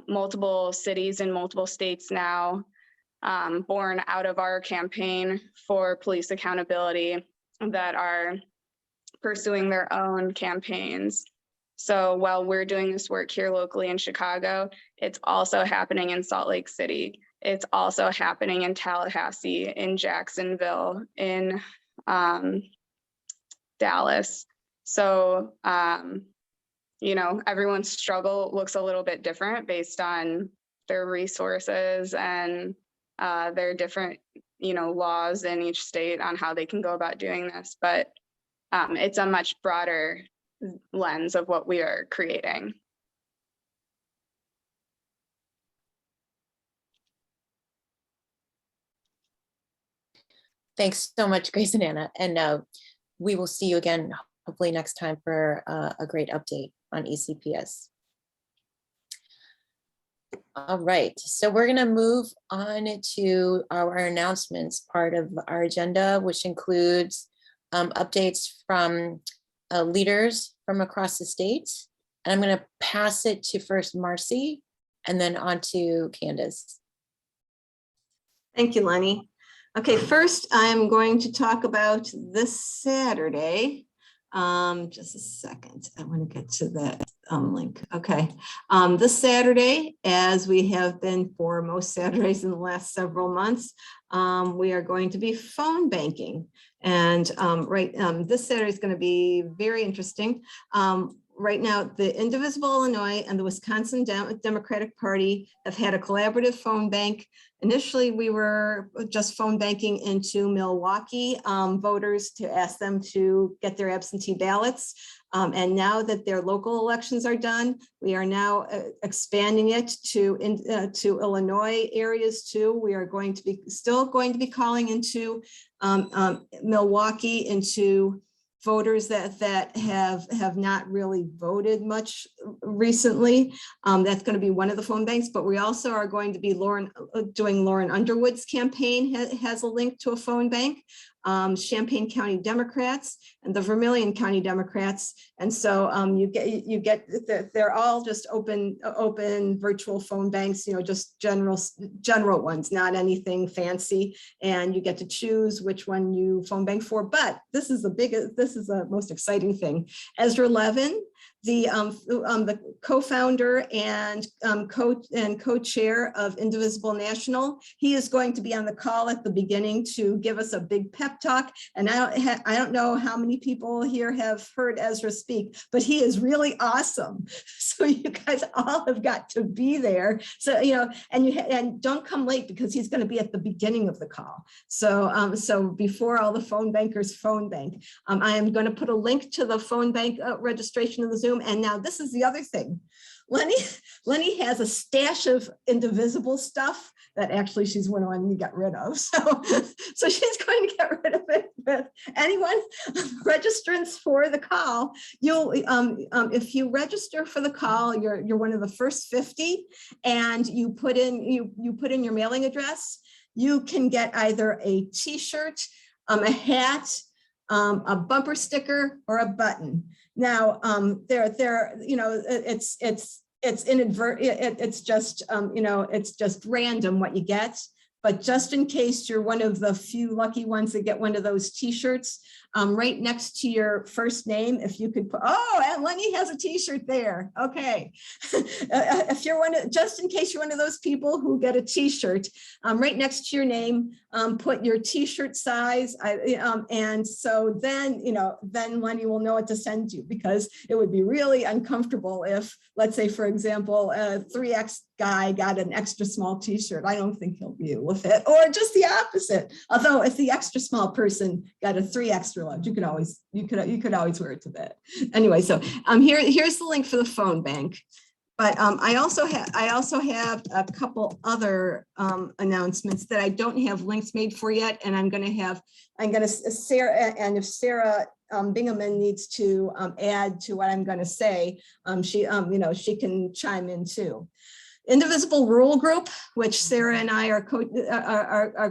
multiple cities in multiple states now born out of our campaign for police accountability that are pursuing their own campaigns. So while we're doing this work here locally in Chicago, it's also happening in Salt Lake City. It's also happening in Tallahassee, in Jacksonville, in Dallas. So, you know, everyone's struggle looks a little bit different based on their resources and their different, you know, laws in each state on how they can go about doing this. But it's a much broader lens of what we are creating. Thanks so much, Grace and Anna. And we will see you again, hopefully next time, for a great update on ECPS. All right, so we're gonna move on to our announcements part of our agenda, which includes updates from leaders from across the state. And I'm gonna pass it to first Marcy and then on to Candace. Thank you, Leni. Okay, first I'm going to talk about this Saturday. Just a second, I want to get to that link. Okay, this Saturday, as we have been for most Saturdays in the last several months, we are going to be phone banking. And this Saturday is going to be very interesting. Right now, the Indivisible Illinois and the Wisconsin Democratic Party have had a collaborative phone bank. Initially, we were just phone banking into Milwaukee voters to ask them to get their absentee ballots. And now that their local elections are done, we are now expanding it to Illinois areas too. We are still going to be calling into Milwaukee, into voters that have not really voted much recently. That's going to be one of the phone banks, but we also are going to be doing Lauren Underwood's campaign has a link to a phone bank, Champaign County Democrats and the Vermilion County Democrats. And so they're all just open virtual phone banks, you know, just general ones, not anything fancy. And you get to choose which one you phone bank for. But this is the most exciting thing. Ezra Levin, the co-founder and co-chair of Indivisible National. He is going to be on the call at the beginning to give us a big pep talk. And I don't know how many people here have heard Ezra speak, but he is really awesome. So you guys all have got to be there. So, you know, and don't come late because he's going to be at the beginning of the call. So, so before all the phone bankers phone bank, I am going to put a link to the phone bank registration of the Zoom. And now this is the other thing. Leni has a stash of Indivisible stuff that actually she's wanting to get rid of. So she's going to get rid of it. But anyone registrants for the call, you'll if you register for the call, you're one of the first 50, and you put in your mailing address. You can get either a T-shirt, a hat, a bumper sticker, or a button. Now, you know, it's inadvertent. It's just, you know, it's just random what you get. But just in case you're one of the few lucky ones that get one of those T-shirts, right next to your first name, if you could put, oh, and Leni has a T-shirt there. Okay. If you're just in case you're one of those people who get a T-shirt, right next to your name, put your T-shirt size. And so then, you know, then Leni will know what to send you, because it would be really uncomfortable if, let's say, for example, a 3X guy got an extra small T-shirt. I don't think he'll be able to fit, or just the opposite. Although if the extra small person got a 3 extra large, you could always wear it to bed. Anyway, so here's the link for the phone bank. But I also have a couple other announcements that I don't have links made for yet, and I'm gonna Sarah, and if Sarah Bingaman needs to add to what I'm going to say, she can chime in too. Indivisible Rural Group, which Sarah and I are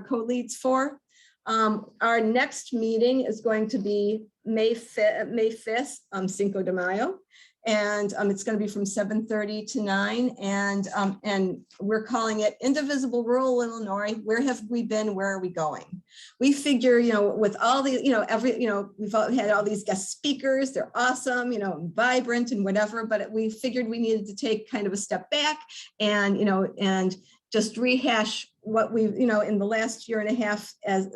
co-leads for. Our next meeting is going to be May 5th, Cinco de Mayo. And it's going to be from 7:30 to 9. And we're calling it Indivisible Rural Illinois. Where have we been? Where are we going? We figure, you know, with all the, you know, we've had all these guest speakers. They're awesome, you know, vibrant and whatever. But we figured we needed to take kind of a step back and, you know, and just rehash what we've, you know, in the last year and a half as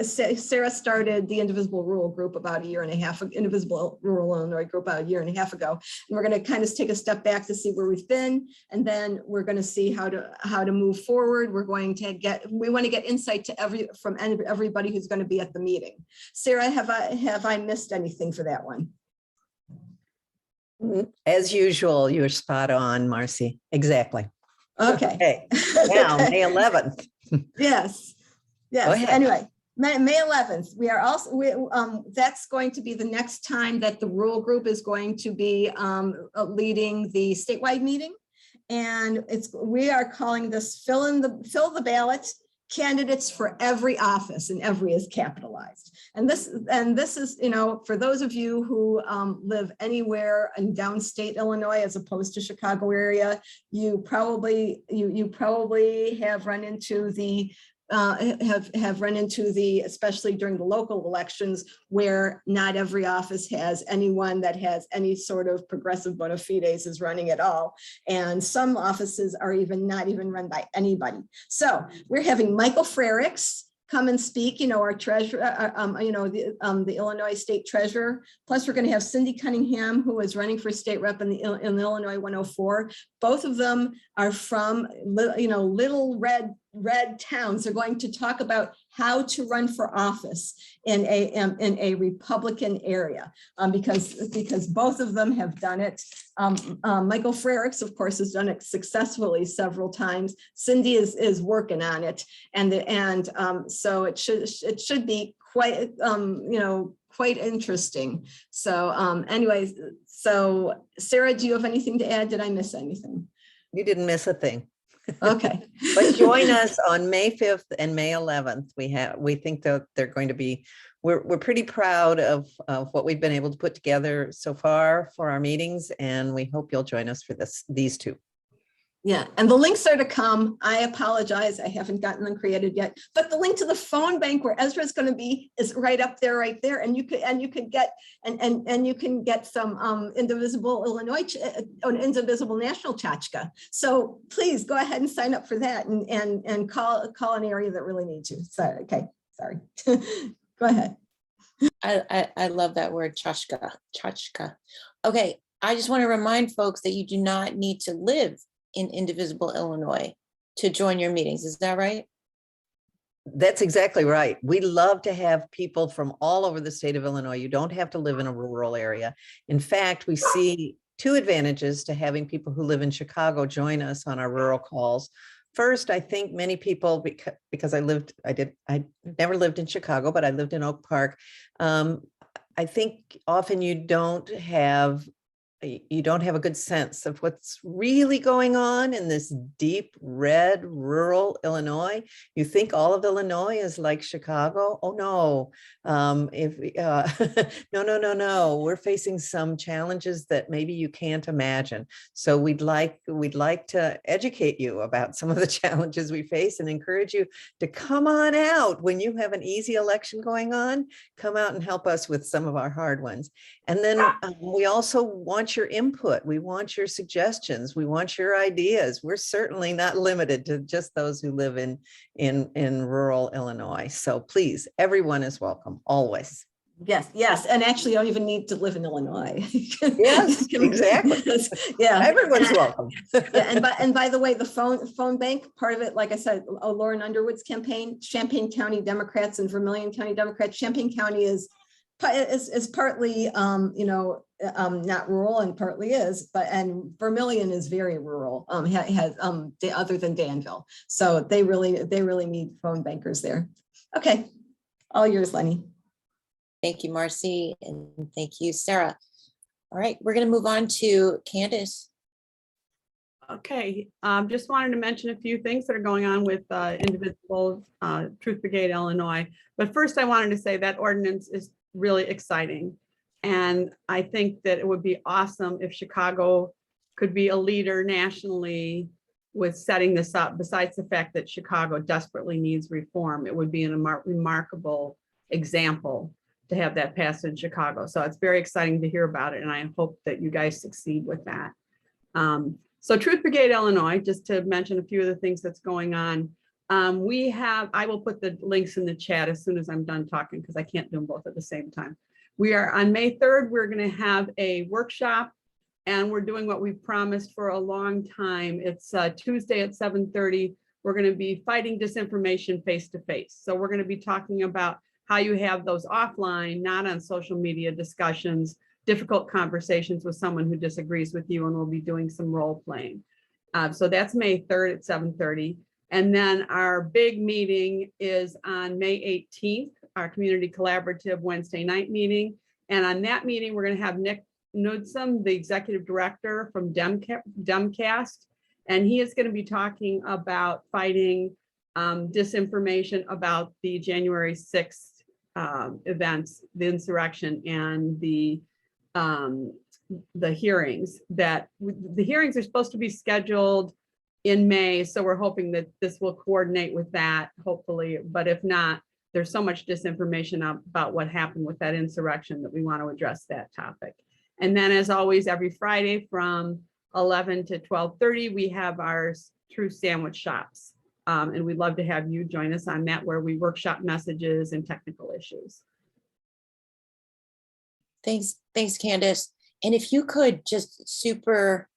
Sarah started the Indivisible Rural Group about a year and a half, Indivisible Rural Illinois Group about a year and a half ago. And we're going to kind of take a step back to see where we've been, and then we're going to see how to move forward. We want to get insight from everybody who's going to be at the meeting. Sarah, have I missed anything for that one? As usual, you're spot on, Marcy. Exactly. Okay. Now, May 11th. Yes. Anyway, May 11th, we are also, that's going to be the next time that the rural group is going to be leading the statewide meeting. And we are calling this fill the ballot, candidates for every office, and every is capitalized. And this is, you know, for those of you who live anywhere in downstate Illinois as opposed to Chicago area, you probably have run into the especially during the local elections, where not every office has anyone that has any sort of progressive bona fides is running at all. And some offices are not even run by anybody. So we're having Michael Frericks come and speak, you know, our treasurer, the Illinois State Treasurer. Plus, we're going to have Cindy Cunningham, who is running for state rep in Illinois 104. Both of them are from, you know, little red towns. They're going to talk about how to run for office in a Republican area, because both of them have done it. Michael Frericks, of course, has done it successfully several times. Cindy is working on it, so it should be quite quite interesting. So anyways, so Sarah, do you have anything to add? Did I miss anything? You didn't miss a thing. Okay. But join us on May 5th and May 11th. We think that they're going to be, we're pretty proud of what we've been able to put together so far for our meetings, and we hope you'll join us for these two. Yeah, and the links are to come. I apologize, I haven't gotten them created yet, but the link to the phone bank where Ezra is going to be is right up there, right there. And you could get you can get some Indivisible Illinois, Indivisible National Tchotchke. So please go ahead and sign up for that and call an area that really needs you. So, okay, sorry. Go ahead. I love that word, tchotchke. Okay, I just want to remind folks that you do not need to live in Indivisible Illinois to join your meetings. Is that right? That's exactly right. We love to have people from all over the state of Illinois. You don't have to live in a rural area. In fact, we see two advantages to having people who live in Chicago join us on our rural calls. First, I think many people, because I never lived in Chicago, but I lived in Oak Park. I think often you don't have a good sense of what's really going on in this deep red rural Illinois. You think all of Illinois is like Chicago. Oh no, no. We're facing some challenges that maybe you can't imagine. So we'd like to educate you about some of the challenges we face and encourage you to come on out when you have an easy election going on. Come out and help us with some of our hard ones. And then we also want your input. We want your suggestions. We want your ideas. We're certainly not limited to just those who live in rural Illinois. So please, everyone is welcome, always. Yes. And actually, you don't even need to live in Illinois. Yes, exactly. Yeah. Everyone's welcome. Yeah, and by the way, the phone bank, part of it, like I said, Lauren Underwood's campaign, Champaign County Democrats and Vermilion County Democrats. Champaign County is partly, not rural and partly is, and Vermilion is very rural, other than Danville. So they really need phone bankers there. Okay, all yours, Leni. Thank you, Marcy, and thank you, Sarah. All right, we're going to move on to Candace. Okay, just wanted to mention a few things that are going on with Indivisible Truth Brigade Illinois. But first, I wanted to say that ordinance is really exciting. And I think that it would be awesome if Chicago could be a leader nationally with setting this up. Besides the fact that Chicago desperately needs reform, it would be a remarkable example to have that passed in Chicago. So it's very exciting to hear about it. And I hope that you guys succeed with that. So Truth Brigade Illinois, just to mention a few of the things that's going on. I will put the links in the chat as soon as I'm done talking because I can't do them both at the same time. We are on May 3rd, we're going to have a workshop and we're doing what we've promised for a long time. It's Tuesday at 7:30. We're going to be fighting disinformation face-to-face. So we're going to be talking about how you have those offline, not on social media discussions, difficult conversations with someone who disagrees with you, and we'll be doing some role playing. So that's May 3rd at 7:30. And then our big meeting is on May 18th, our community collaborative Wednesday night meeting. And on that meeting, we're going to have Nick Knudsen, the executive director from Demcast, and he is going to be talking about fighting disinformation about the January 6th events, the insurrection, and the hearings. The hearings are supposed to be scheduled in May, so we're hoping that this will coordinate with that, hopefully. But if not, there's so much disinformation about what happened with that insurrection that we want to address that topic. And then, as always, every Friday from 11 to 12:30, we have our True Sandwich Shops. And we'd love to have you join us on that, where we workshop messages and technical issues. Thanks, Candace. And if you could just super,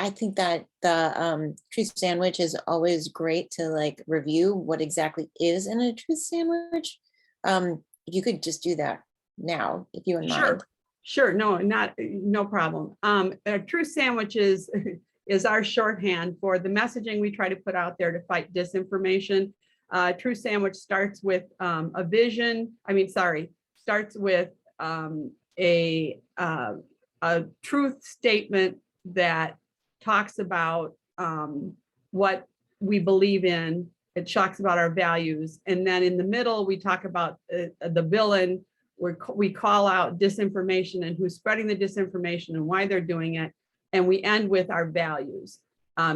I think that the truth sandwich is always great to like review what exactly is in a truth sandwich. You could just do that now, if you wouldn't mind. Sure. No problem. A truth sandwich is our shorthand for the messaging we try to put out there to fight disinformation. Truth sandwich starts with a vision. Starts with a truth statement that talks about what we believe in. It talks about our values. And then in the middle, we talk about the villain, where we call out disinformation and who's spreading the disinformation and why they're doing it. and we end with our values.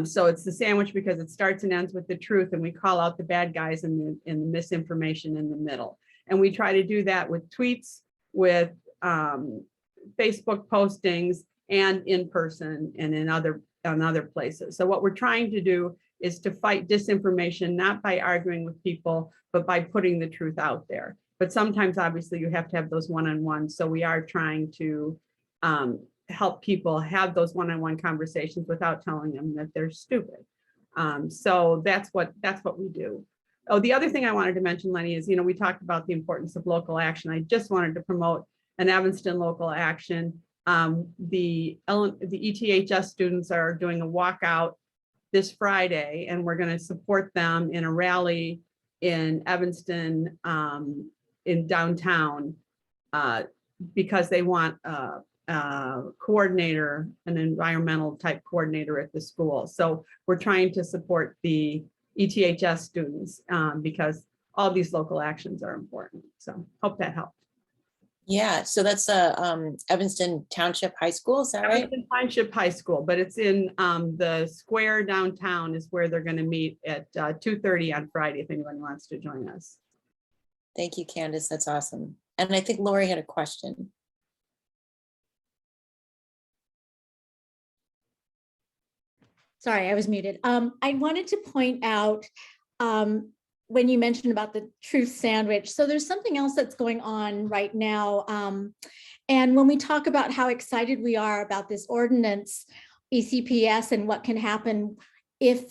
So it's the sandwich because it starts and ends with the truth, and we call out the bad guys and the misinformation in the middle. And we try to do that with tweets, with Facebook postings, and in person and in other places. So what we're trying to do is to fight disinformation, not by arguing with people, but by putting the truth out there. But sometimes, obviously, you have to have those one-on-ones. So we are trying to help people have those one-on-one conversations without telling them that they're stupid. So that's what we do. Oh, the other thing I wanted to mention, Leni, is, we talked about the importance of local action. I just wanted to promote an Evanston local action. The ETHS students are doing a walkout this Friday, and we're going to support them in a rally in Evanston, in downtown, because they want coordinator, an environmental type coordinator at the school. So we're trying to support the ETHS students because all these local actions are important. So hope that helped. Yeah, so that's Evanston Township High School, is that right? Evanston Township High School, but it's in the square downtown is where they're going to meet at 2:30 on Friday, if anyone wants to join us. Thank you, Candace. That's awesome. And I think Lori had a question. Sorry, I was muted. I wanted to point out when you mentioned about the truth sandwich. So there's something else that's going on right now. And when we talk about how excited we are about this ordinance, ECPS, and what can happen if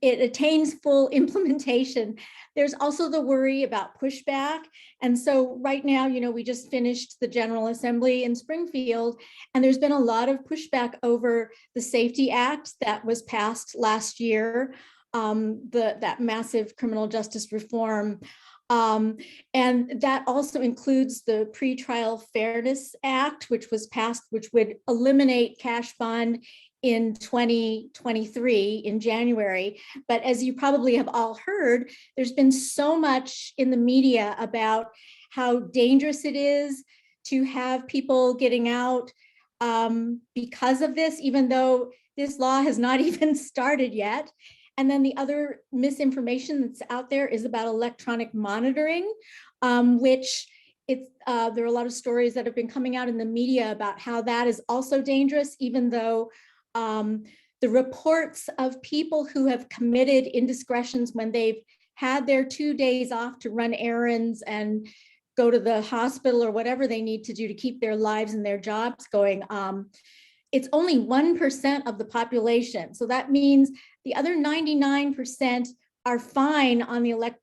it attains full implementation, there's also the worry about pushback. And so right now, we just finished the General Assembly in Springfield, and there's been a lot of pushback over the Safety Act that was passed last year, that massive criminal justice reform. And that also includes the Pretrial Fairness Act, which was passed, which would eliminate cash bond in 2023 in January. But as you probably have all heard, there's been so much in the media about how dangerous it is to have people getting out because of this, even though this law has not even started yet. And then the other misinformation that's out there is about electronic monitoring, which there are a lot of stories that have been coming out in the media about how that is also dangerous, even though the reports of people who have committed indiscretions when they've had their 2 days off to run errands and go to the hospital or whatever they need to do to keep their lives and their jobs going, it's only 1% of the population. So that means the other 99% are fine on the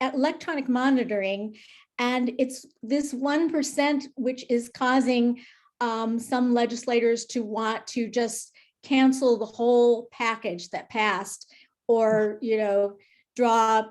electronic monitoring. And it's this 1% which is causing some legislators to want to just cancel the whole package that passed, or, draw,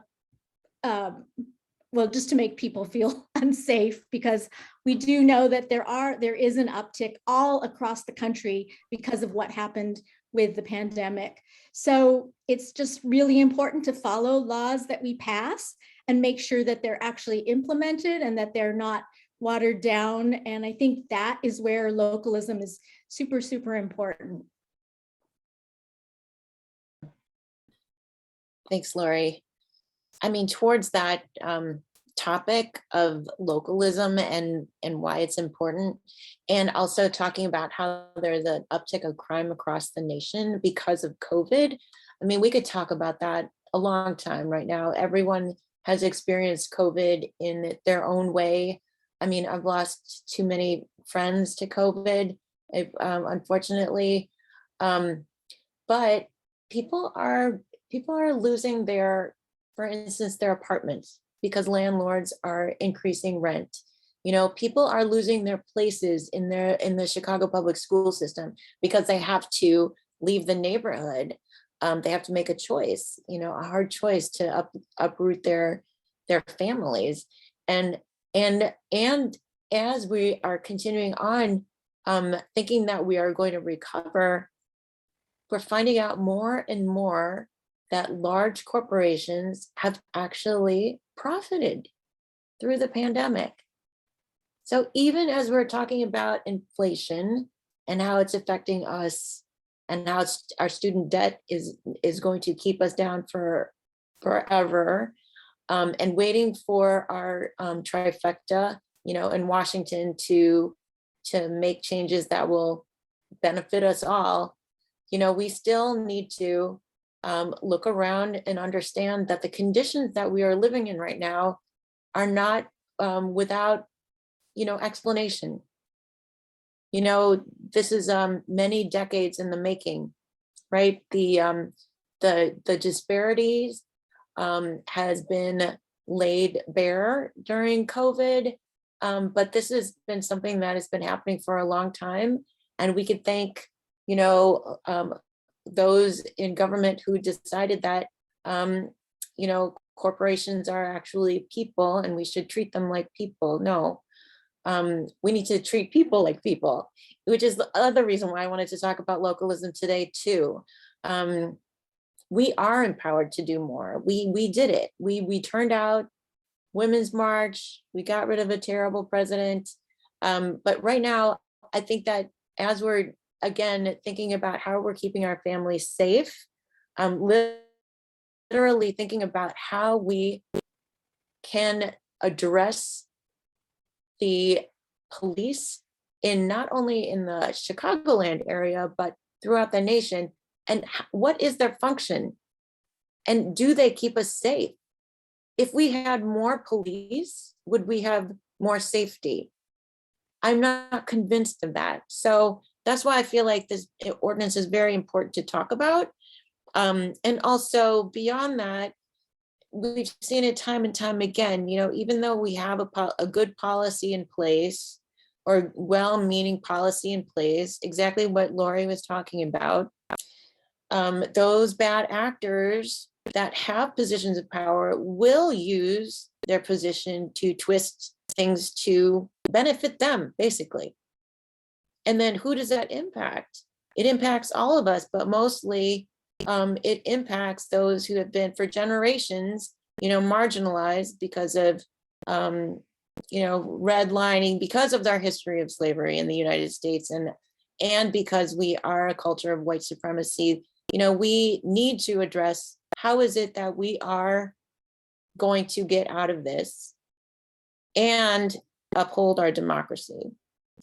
well, just to make people feel unsafe, because we do know that there is an uptick all across the country because of what happened with the pandemic. So it's just really important to follow laws that we pass and make sure that they're actually implemented and that they're not watered down. And I think that is where localism is super, super important. Thanks, Lori. I mean, towards that topic of localism and why it's important, and also talking about how there's an uptick of crime across the nation because of COVID. I mean, we could talk about that a long time right now. Everyone has experienced COVID in their own way. I mean, I've lost too many friends to COVID, unfortunately. But people are losing for instance, their apartments because landlords are increasing rent. People are losing their places in the Chicago public school system because they have to leave the neighborhood. They have to make a choice, a hard choice to uproot their families. And as we are continuing on, thinking that we are going to recover, we're finding out more and more that large corporations have actually profited through the pandemic. So even as we're talking about inflation, and how it's affecting us, and how our student debt is going to keep us down for forever, and waiting for our trifecta, in Washington to make changes that will benefit us all. We still need to look around and understand that the conditions that we are living in right now are not without, explanation. This is many decades in the making, right? The disparities has been laid bare during COVID, but this has been something that has been happening for a long time, and we could thank, those in government who decided that, corporations are actually people and we should treat them like people. No, we need to treat people like people, which is the other reason why I wanted to talk about localism today too. We are empowered to do more. We did it. We turned out, Women's March, we got rid of a terrible president. But right now, I think that as we're, again, thinking about how we're keeping our families safe, literally thinking about how we can address the police in not only in the Chicagoland area, but throughout the nation, and what is their function? And do they keep us safe? If we had more police, would we have more safety? I'm not convinced of that. So that's why I feel like this ordinance is very important to talk about. And also beyond that, we've seen it time and time again, even though we have a good policy in place, or well-meaning policy in place, exactly what Lori was talking about, those bad actors that have positions of power will use their position to twist things to benefit them, basically. And then who does that impact? It impacts all of us, but mostly it impacts those who have been for generations, marginalized because of, redlining, because of our history of slavery in the United States, and because we are a culture of white supremacy. We need to address how is it that we are going to get out of this and uphold our democracy.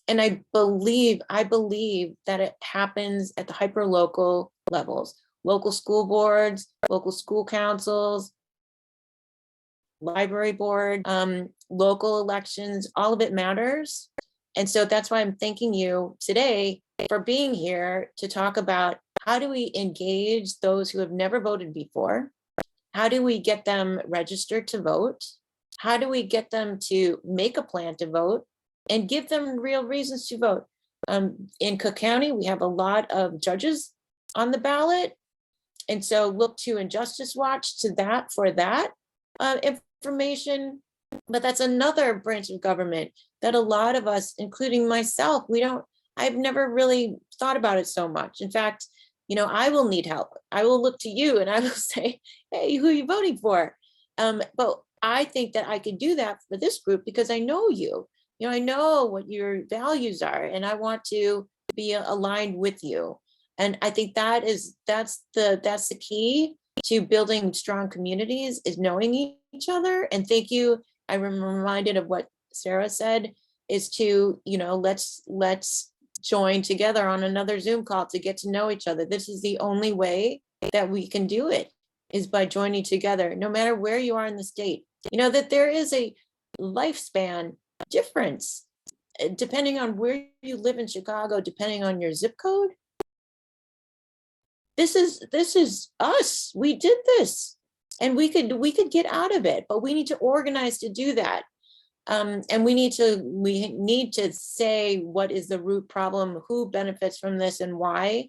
And I believe that it happens at the hyper-local levels, local school boards, local school councils, library board, local elections, all of it matters. And so that's why I'm thanking you today for being here to talk about how do we engage those who have never voted before? How do we get them registered to vote? How do we get them to make a plan to vote and give them real reasons to vote? In Cook County, we have a lot of judges on the ballot. And so look to Injustice Watch for that information. But that's another branch of government that a lot of us, including myself, I've never really thought about it so much. In fact, I will need help. I will look to you and I will say, hey, who are you voting for? But I think that I can do that for this group because I know you. I know what your values are, and I want to be aligned with you. And I think that's the key to building strong communities, is knowing each other. And thank you. I'm reminded of what Sarah said, is to, let's join together on another Zoom call to get to know each other. This is the only way that we can do it, is by joining together, no matter where you are in the state. That there is a lifespan difference depending on where you live in Chicago, depending on your zip code. This is us. We did this, and we could get out of it, but we need to organize to do that. And we need to say what is the root problem, who benefits from this and why,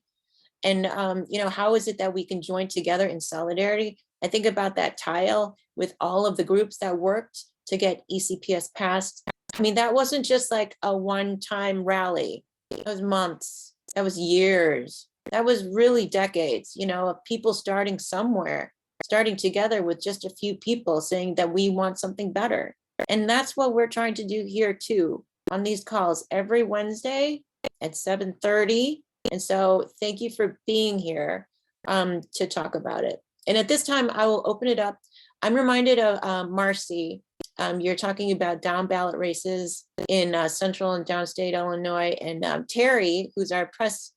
and how is it that we can join together in solidarity. I think about that tile with all of the groups that worked to get ECPS passed. I mean, that wasn't just like a one-time rally. It was months, that was years, that was really decades, of people starting somewhere, starting together with just a few people saying that we want something better. And that's what we're trying to do here too, on these calls every Wednesday at 7:30. And so thank you for being here to talk about it. And at this time, I will open it up. I'm reminded of Marcy. You're talking about down ballot races in central and downstate Illinois. And Terry, who's our press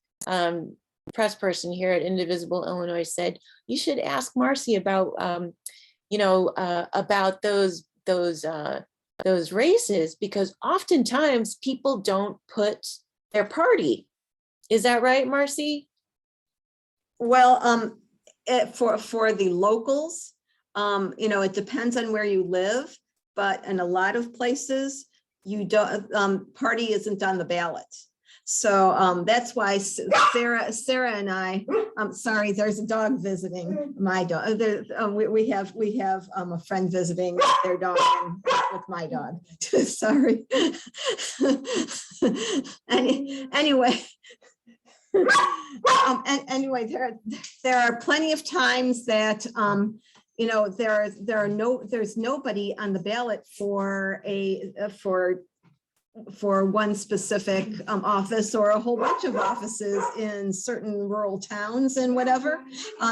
person here at Indivisible Illinois, said you should ask Marcy about about those races, because oftentimes people don't put their party. Is that right, Marcy? Well, for the locals, it depends on where you live, but in a lot of places, you don't, party isn't on the ballot. So that's why Sarah and I, sorry, there's a dog visiting my dog. We have a friend visiting their dog with my dog. Sorry. Anyway. Anyway, there are plenty of times that there's nobody on the ballot for one specific office or a whole bunch of offices in certain rural towns and whatever.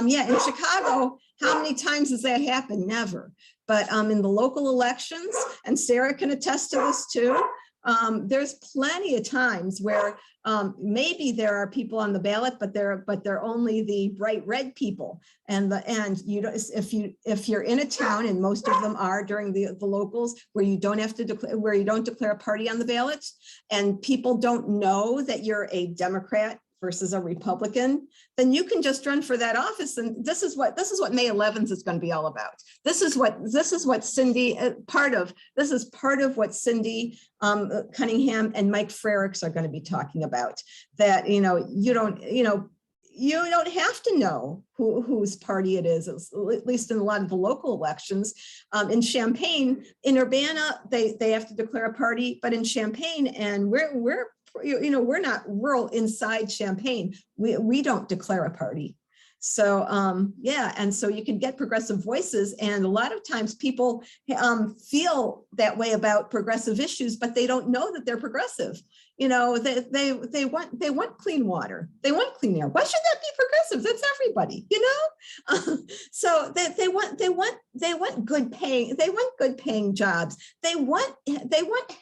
Yeah, in Chicago, how many times does that happen? Never. But in the local elections, and Sarah can attest to this too, there's plenty of times where maybe there are people on the ballot, but they're only the bright red people. And you don't, if you're in a town, and most of them are during the locals, where you don't have to declare, where you don't declare a party on the ballot, and people don't know that you're a Democrat versus a Republican, then you can just run for that office. And this is what May 11th is going to be all about. This is what Cindy part of what Cindy Cunningham and Mike Frericks are going to be talking about. That you don't have to know whose party it is, at least in a lot of the local elections. In Champaign, in Urbana, they have to declare a party, but in Champaign, and we're not rural inside Champaign. We don't declare a party. So yeah, and so you can get progressive voices, and a lot of times people feel that way about progressive issues, but they don't know that they're progressive. They want clean water, they want clean air. Why should that be progressive? That's everybody, So they want good paying jobs. They want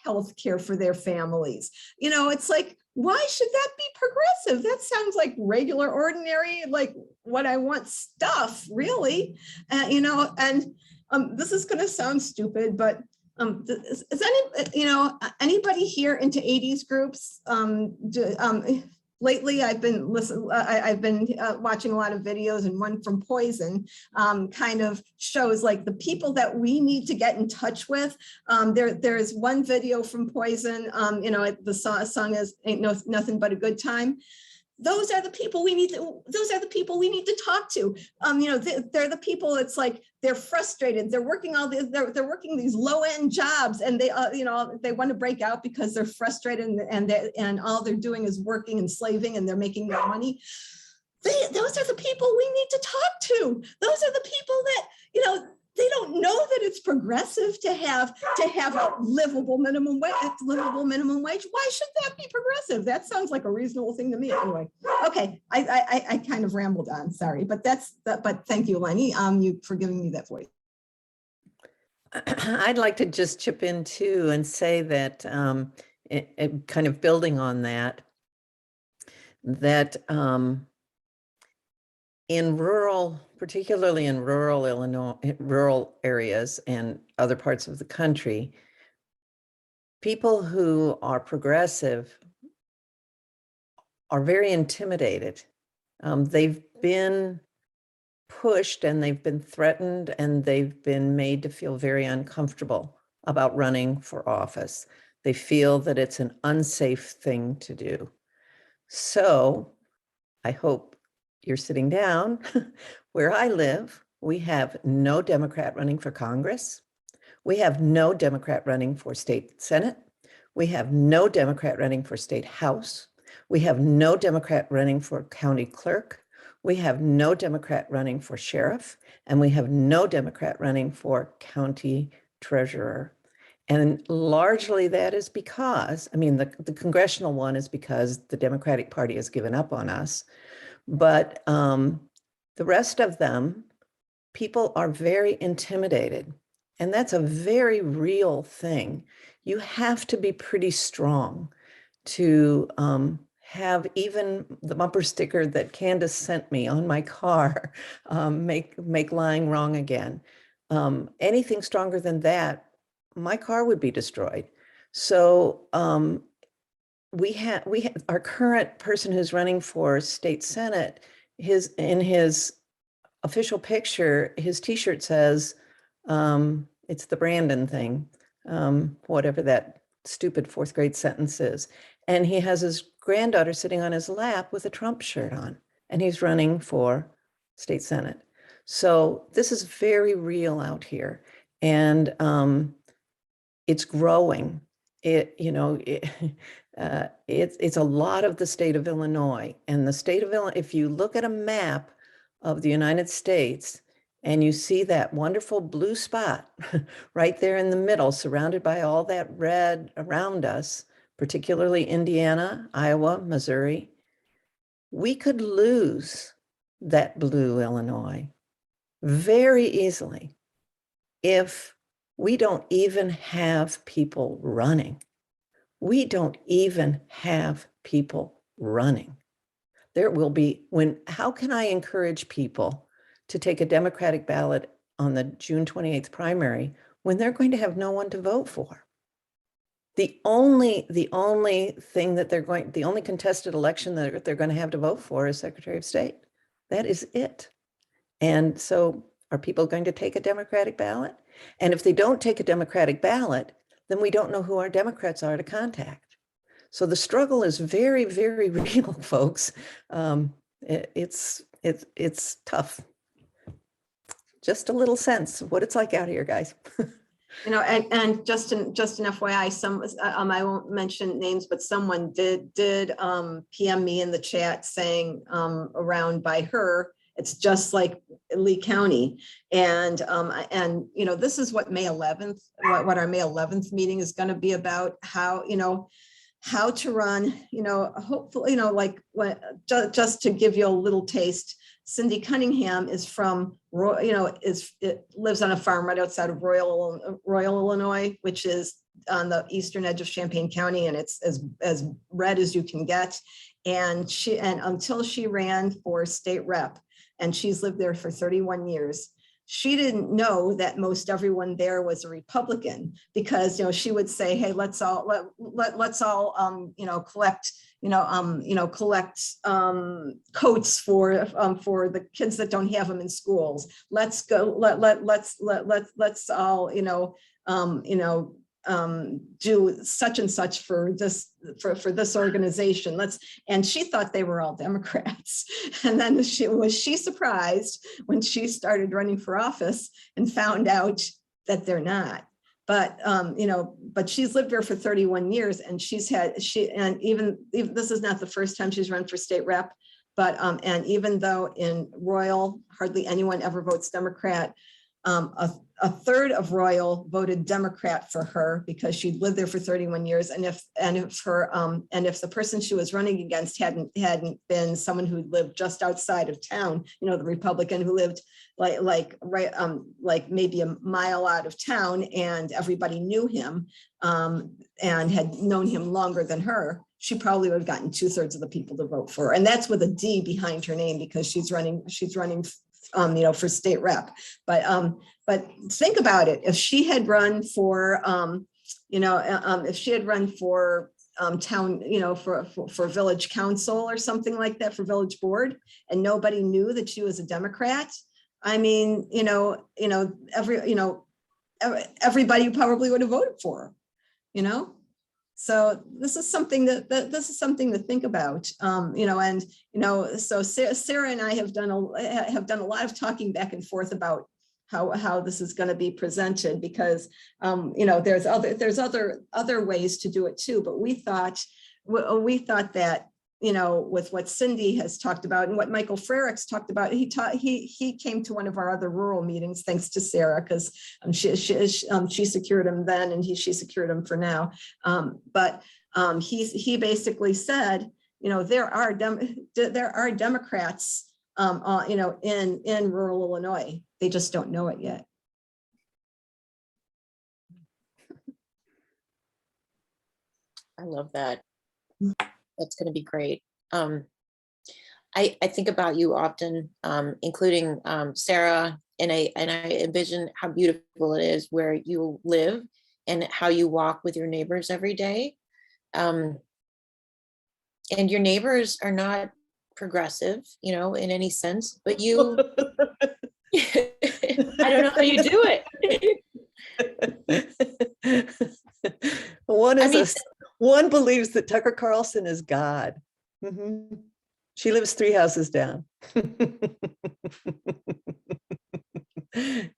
health care for their families. It's like, why should that be progressive? That sounds like regular, ordinary, like what I want stuff, really. This is going to sound stupid, but is anybody here into 80s groups? Lately, I've been watching a lot of videos, and one from Poison kind of shows like the people that we need to get in touch with. There's one video from Poison, the song is "Ain't Nothing But a Good Time." Those are the people we need to talk to. They're the people. It's like they're frustrated. They're working they're working these low end jobs, and they want to break out because they're frustrated, and all they're doing is working and slaving, and they're making no money. Those are the people we need to talk to. Those are the people that they don't know that it's progressive to have a livable minimum wage. Why should that be progressive? That sounds like a reasonable thing to me. Anyway, okay, I kind of rambled on. Sorry, but but thank you, Leni, for giving me that voice. I'd like to just chip in too and say that kind of building on that in particularly in rural Illinois, rural areas and other parts of the country, people who are progressive are very intimidated. They've been pushed, and they've been threatened, and they've been made to feel very uncomfortable about running for office. They feel that it's an unsafe thing to do. So I hope you're sitting down. Where I live, we have no Democrat running for Congress. We have no Democrat running for state Senate. We have no Democrat running for state House. We have no Democrat running for county clerk. We have no Democrat running for sheriff, and we have no Democrat running for county treasurer. And largely that is because, I mean, the congressional one is because the Democratic Party has given up on us. But the rest of them, people are very intimidated. And that's a very real thing. You have to be pretty strong to have even the bumper sticker that Candace sent me on my car make lying wrong again. Anything stronger than that, my car would be destroyed. So we have our current person who's running for state senate, in his official picture, his t-shirt says, it's the Brandon thing, whatever that stupid fourth grade sentence is. And he has his granddaughter sitting on his lap with a Trump shirt on, and he's running for state senate. So this is very real out here, and it's growing. It's a lot of the state of Illinois, and the state of Illinois, if you look at a map of the United States and you see that wonderful blue spot right there in the middle, surrounded by all that red around us, particularly Indiana, Iowa, Missouri, we could lose that blue Illinois very easily if we don't even have people running. We don't even have people running. There will be, how can I encourage people to take a Democratic ballot on the June 28th primary when they're going to have no one to vote for? The only thing that the only contested election that they're going to have to vote for is Secretary of State. That is it. And so are people going to take a Democratic ballot? And if they don't take a Democratic ballot, then we don't know who our Democrats are to contact. So the struggle is very, very real, folks. It's tough. Just a little sense of what it's like out here, guys. And just an FYI, I won't mention names, but someone did PM me in the chat saying around by her, it's just like Lee County. And this is what May 11th, what our May 11th meeting is going to be about, how to run, hopefully, just to give you a little taste. Cindy Cunningham is from, lives on a farm right outside of Royal, Illinois, which is on the eastern edge of Champaign County, and it's as red as you can get. And until she ran for state rep, and she's lived there for 31 years, she didn't know that most everyone there was a Republican, because she would say, hey, let's all collect coats for the kids that don't have them in schools. Let's go, let's all do such and such for this organization. And she thought they were all Democrats. And then was she surprised when she started running for office and found out that they're not. But but she's lived there for 31 years, and even this is not the first time she's run for state rep. But and even though in Royal hardly anyone ever votes Democrat, a third of Royal voted Democrat for her because she'd lived there for 31 years. And if the person she was running against hadn't been someone who lived just outside of town, the Republican who lived like maybe a mile out of town, and everybody knew him and had known him longer than her, she probably would have gotten 2/3 of the people to vote for her. And that's with a D behind her name, because she's running for state rep. But think about it. If she had run for, town, for village council or something like that, for village board, and nobody knew that she was a Democrat, I mean, everybody probably would have voted for her, So this is something to think about, So Sarah and I have done a lot of talking back and forth about how this is going to be presented, because there's other ways to do it too. But we thought that you know, with what Cindy has talked about and what Michael Frericks talked about, he came to one of our other rural meetings, thanks to Sarah, because she secured him then and she secured him for now. But he basically said, you know, there are Democrats, you know, in rural Illinois. They just don't know it yet. I love that. That's going to be great. I think about you often, including Sarah, and I envision how beautiful it is where you live and how you walk with your neighbors every day. And your neighbors are not progressive, you know, in any sense, but you, I don't know how you do it. One believes that Tucker Carlson is God. Mhm. She lives 3 houses down.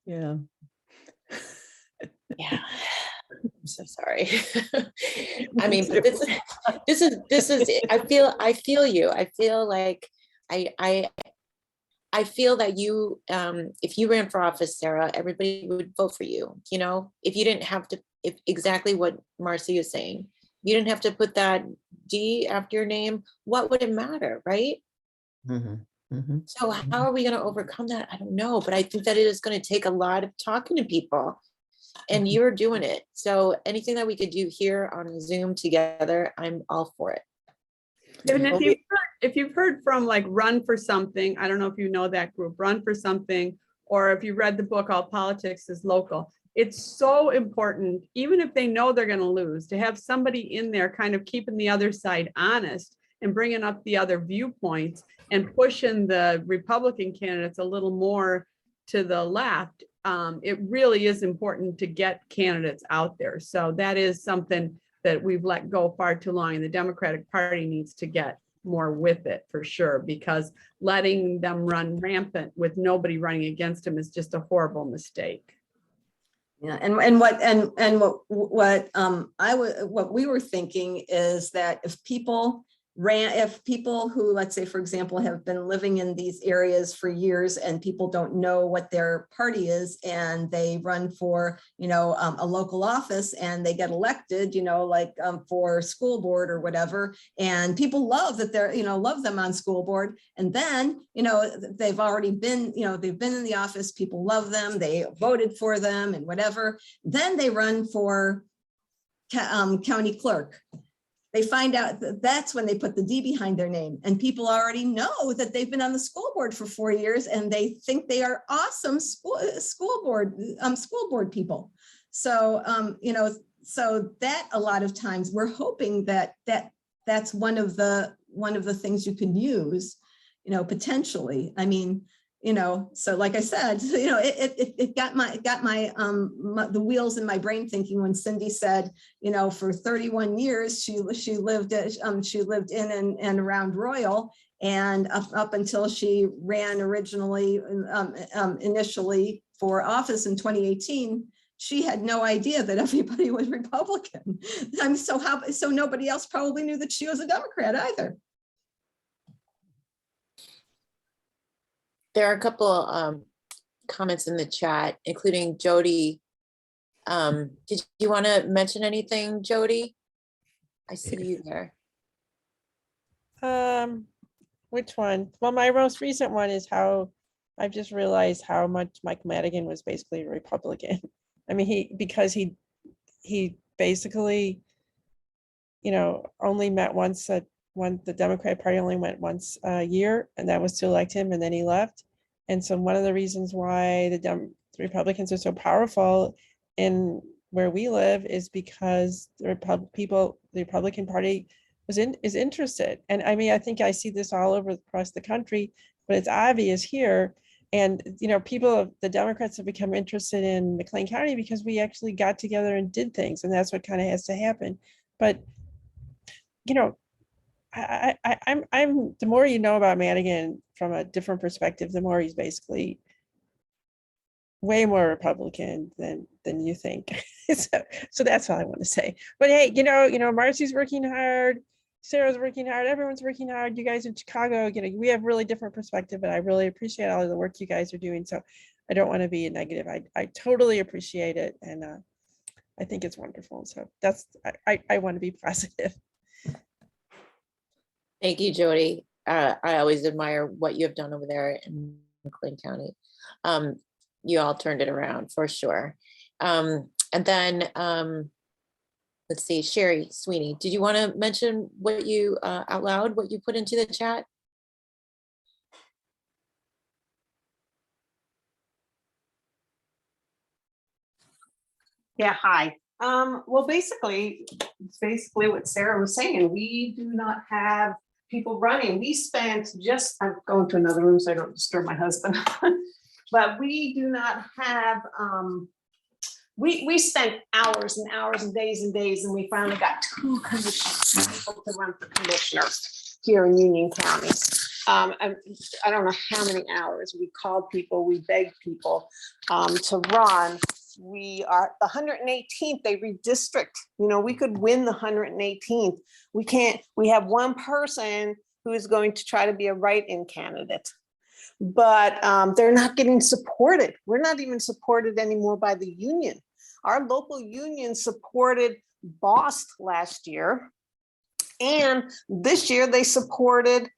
Yeah. Yeah. I'm so sorry. I mean, but this is, I feel you. I feel like I feel that you, if you ran for office, Sarah, everybody would vote for you. You know, if you didn't have to, if exactly what Marcy is saying, you didn't have to put that D after your name, what would it matter, right? Mm-hmm. Mm-hmm. So how are we going to overcome that? I don't know, but I think that it is going to take a lot of talking to people, and you're doing it. So anything that we could do here on Zoom together, I'm all for it. And if you've heard from like Run for Something, I don't know if you know that group, Run for Something, or if you read the book, All Politics is Local. It's so important, even if they know they're going to lose, to have somebody in there kind of keeping the other side honest and bringing up the other viewpoints and pushing the Republican candidates a little more to the left. It really is important to get candidates out there. So that is something that we've let go far too long, and the Democratic Party needs to get more with it for sure, because letting them run rampant with nobody running against them is just a horrible mistake. Yeah, and what we were thinking is that if people who, let's say, for example, have been living in these areas for years and people don't know what their party is, and they run for, you know, a local office and they get elected, you know, like for school board or whatever, and people love that they're, you know, love them on school board, and then, you know, they've already been, you know, they've been in the office, people love them, they voted for them and whatever, then they run for county clerk. They find out that that's when they put the D behind their name, and people already know that they've been on the school board for 4 years and they think they are awesome school board people. So, you know, so that a lot of times we're hoping that that's one of the things you can use, you know, potentially. I mean, you know, so like I said, you know, it got the wheels in my brain thinking when Cindy said, you know, for 31 years she lived in and around Royal, and up until she ran initially for office in 2018, she had no idea that everybody was Republican. I mean, so nobody else probably knew that she was a Democrat either. There are a couple comments in the chat, including Jody. Did you want to mention anything, Jody? I see you there. Which one? Well, my most recent one is how I've just realized how much Mike Madigan was basically a Republican. I mean, because he basically, you know, only met once when the Democratic Party only went once a year, and that was to elect him, and then he left. And so one of the reasons why the Republicans are so powerful in where we live is because the Republican Party is interested. And I mean, I think I see this all over across the country, but it's obvious here. And, you know, the Democrats have become interested in McLean County because we actually got together and did things, and that's what kind of has to happen. But, you know, I'm the more you know about Madigan from a different perspective, the more he's basically way more Republican than you think. So that's all I want to say. But hey, you know, Marcy's working hard. Sarah's working hard, everyone's working hard. You guys in Chicago, you know, we have really different perspective, and I really appreciate all of the work you guys are doing. So I don't want to be negative. I totally appreciate it. And I think it's wonderful. So that's, I want to be positive. Thank you, Jody. I always admire what you have done over there in McLean County. You all turned it around for sure. And then let's see, Sherry Sweeney, did you want to mention what you out loud, what you put into the chat? Yeah, hi. Well, basically, it's basically what Sarah was saying. We do not have people running. We spent just, I'm going to another room so I don't disturb my husband. But we do not have, we spent hours and hours and days, and we finally got 2 commissioners, people to run for commissioner here in Union County. I don't know how many hours. We called people, we begged people to run. We are the 118th, they redistrict. You know, we could win the 118th. We can't, we have one person who is going to try to be a write-in candidate, but they're not getting supported. We're not even supported anymore by the union. Our local union supported Bost last year, and this year they supported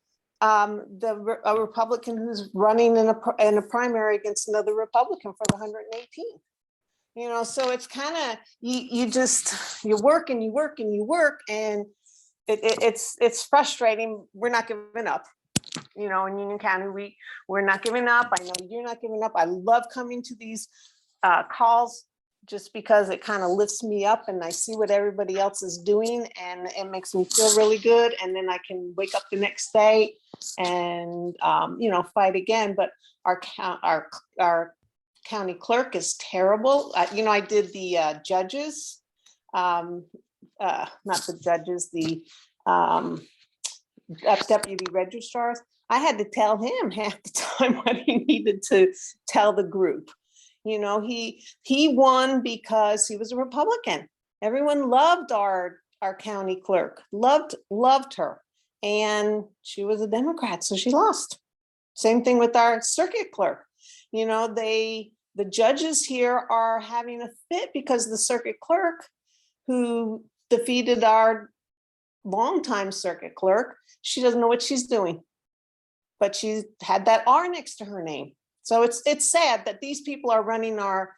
a Republican who's running in a primary against another Republican for the 118th. You know, so it's kind of, you work and you work and you work, and it's frustrating. We're not giving up. You know, in Union County, we're not giving up. I know you're not giving up. I love coming to these calls just because it kind of lifts me up and I see what everybody else is doing, and it makes me feel really good. And then I can wake up the next day and, you know, fight again. But our county clerk is terrible. You know, I did the judges, not the judges, the deputy registrars. I had to tell him half the time what he needed to tell the group. You know, he won because he was a Republican. Everyone loved our county clerk, loved her, and she was a Democrat, so she lost. Same thing with our circuit clerk. You know, the judges here are having a fit because the circuit clerk who defeated our longtime circuit clerk, she doesn't know what she's doing, but she's had that R next to her name. So it's sad that these people are running our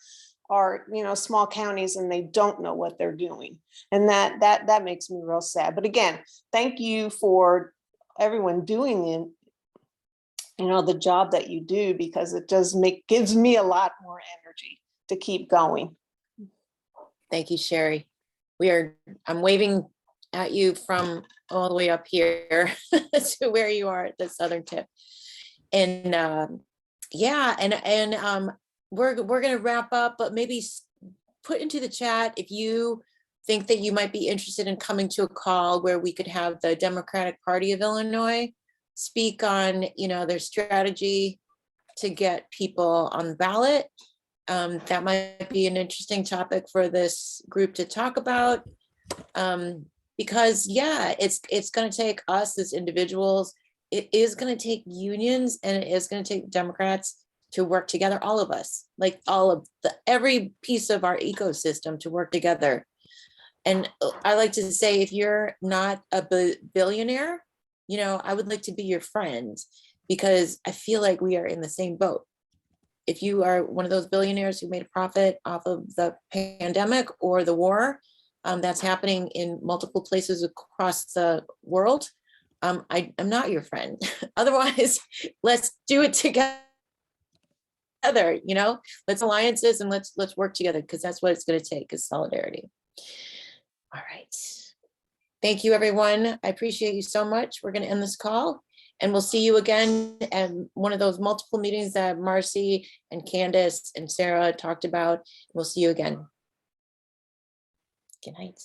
you know, small counties and they don't know what they're doing, and that makes me real sad. But again, thank you for everyone doing it, you know, the job that you do, because it gives me a lot more energy to keep going. Thank you, Sherry. I'm waving at you from all the way up here to where you are at the southern tip. And yeah, and we're gonna wrap up, but maybe put into the chat if you think that you might be interested in coming to a call where we could have the Democratic Party of Illinois speak on, you know, their strategy to get people on the ballot. That might be an interesting topic for this group to talk about. Because yeah, it's going to take us as individuals. It is going to take unions, and it is going to take Democrats to work together, all of us, like every piece of our ecosystem to work together. And I like to say, if you're not a billionaire, you know, I would like to be your friend, because I feel like we are in the same boat. If you are one of those billionaires who made a profit off of the pandemic or the war, that's happening in multiple places across the world, I'm not your friend. Otherwise, let's do it together. You know, let's alliances and let's work together, because that's what it's going to take, is solidarity. All right. Thank you, everyone. I appreciate you so much. We're going to end this call, and we'll see you again at one of those multiple meetings that Marcy and Candace and Sarah talked about. We'll see you again. Good night.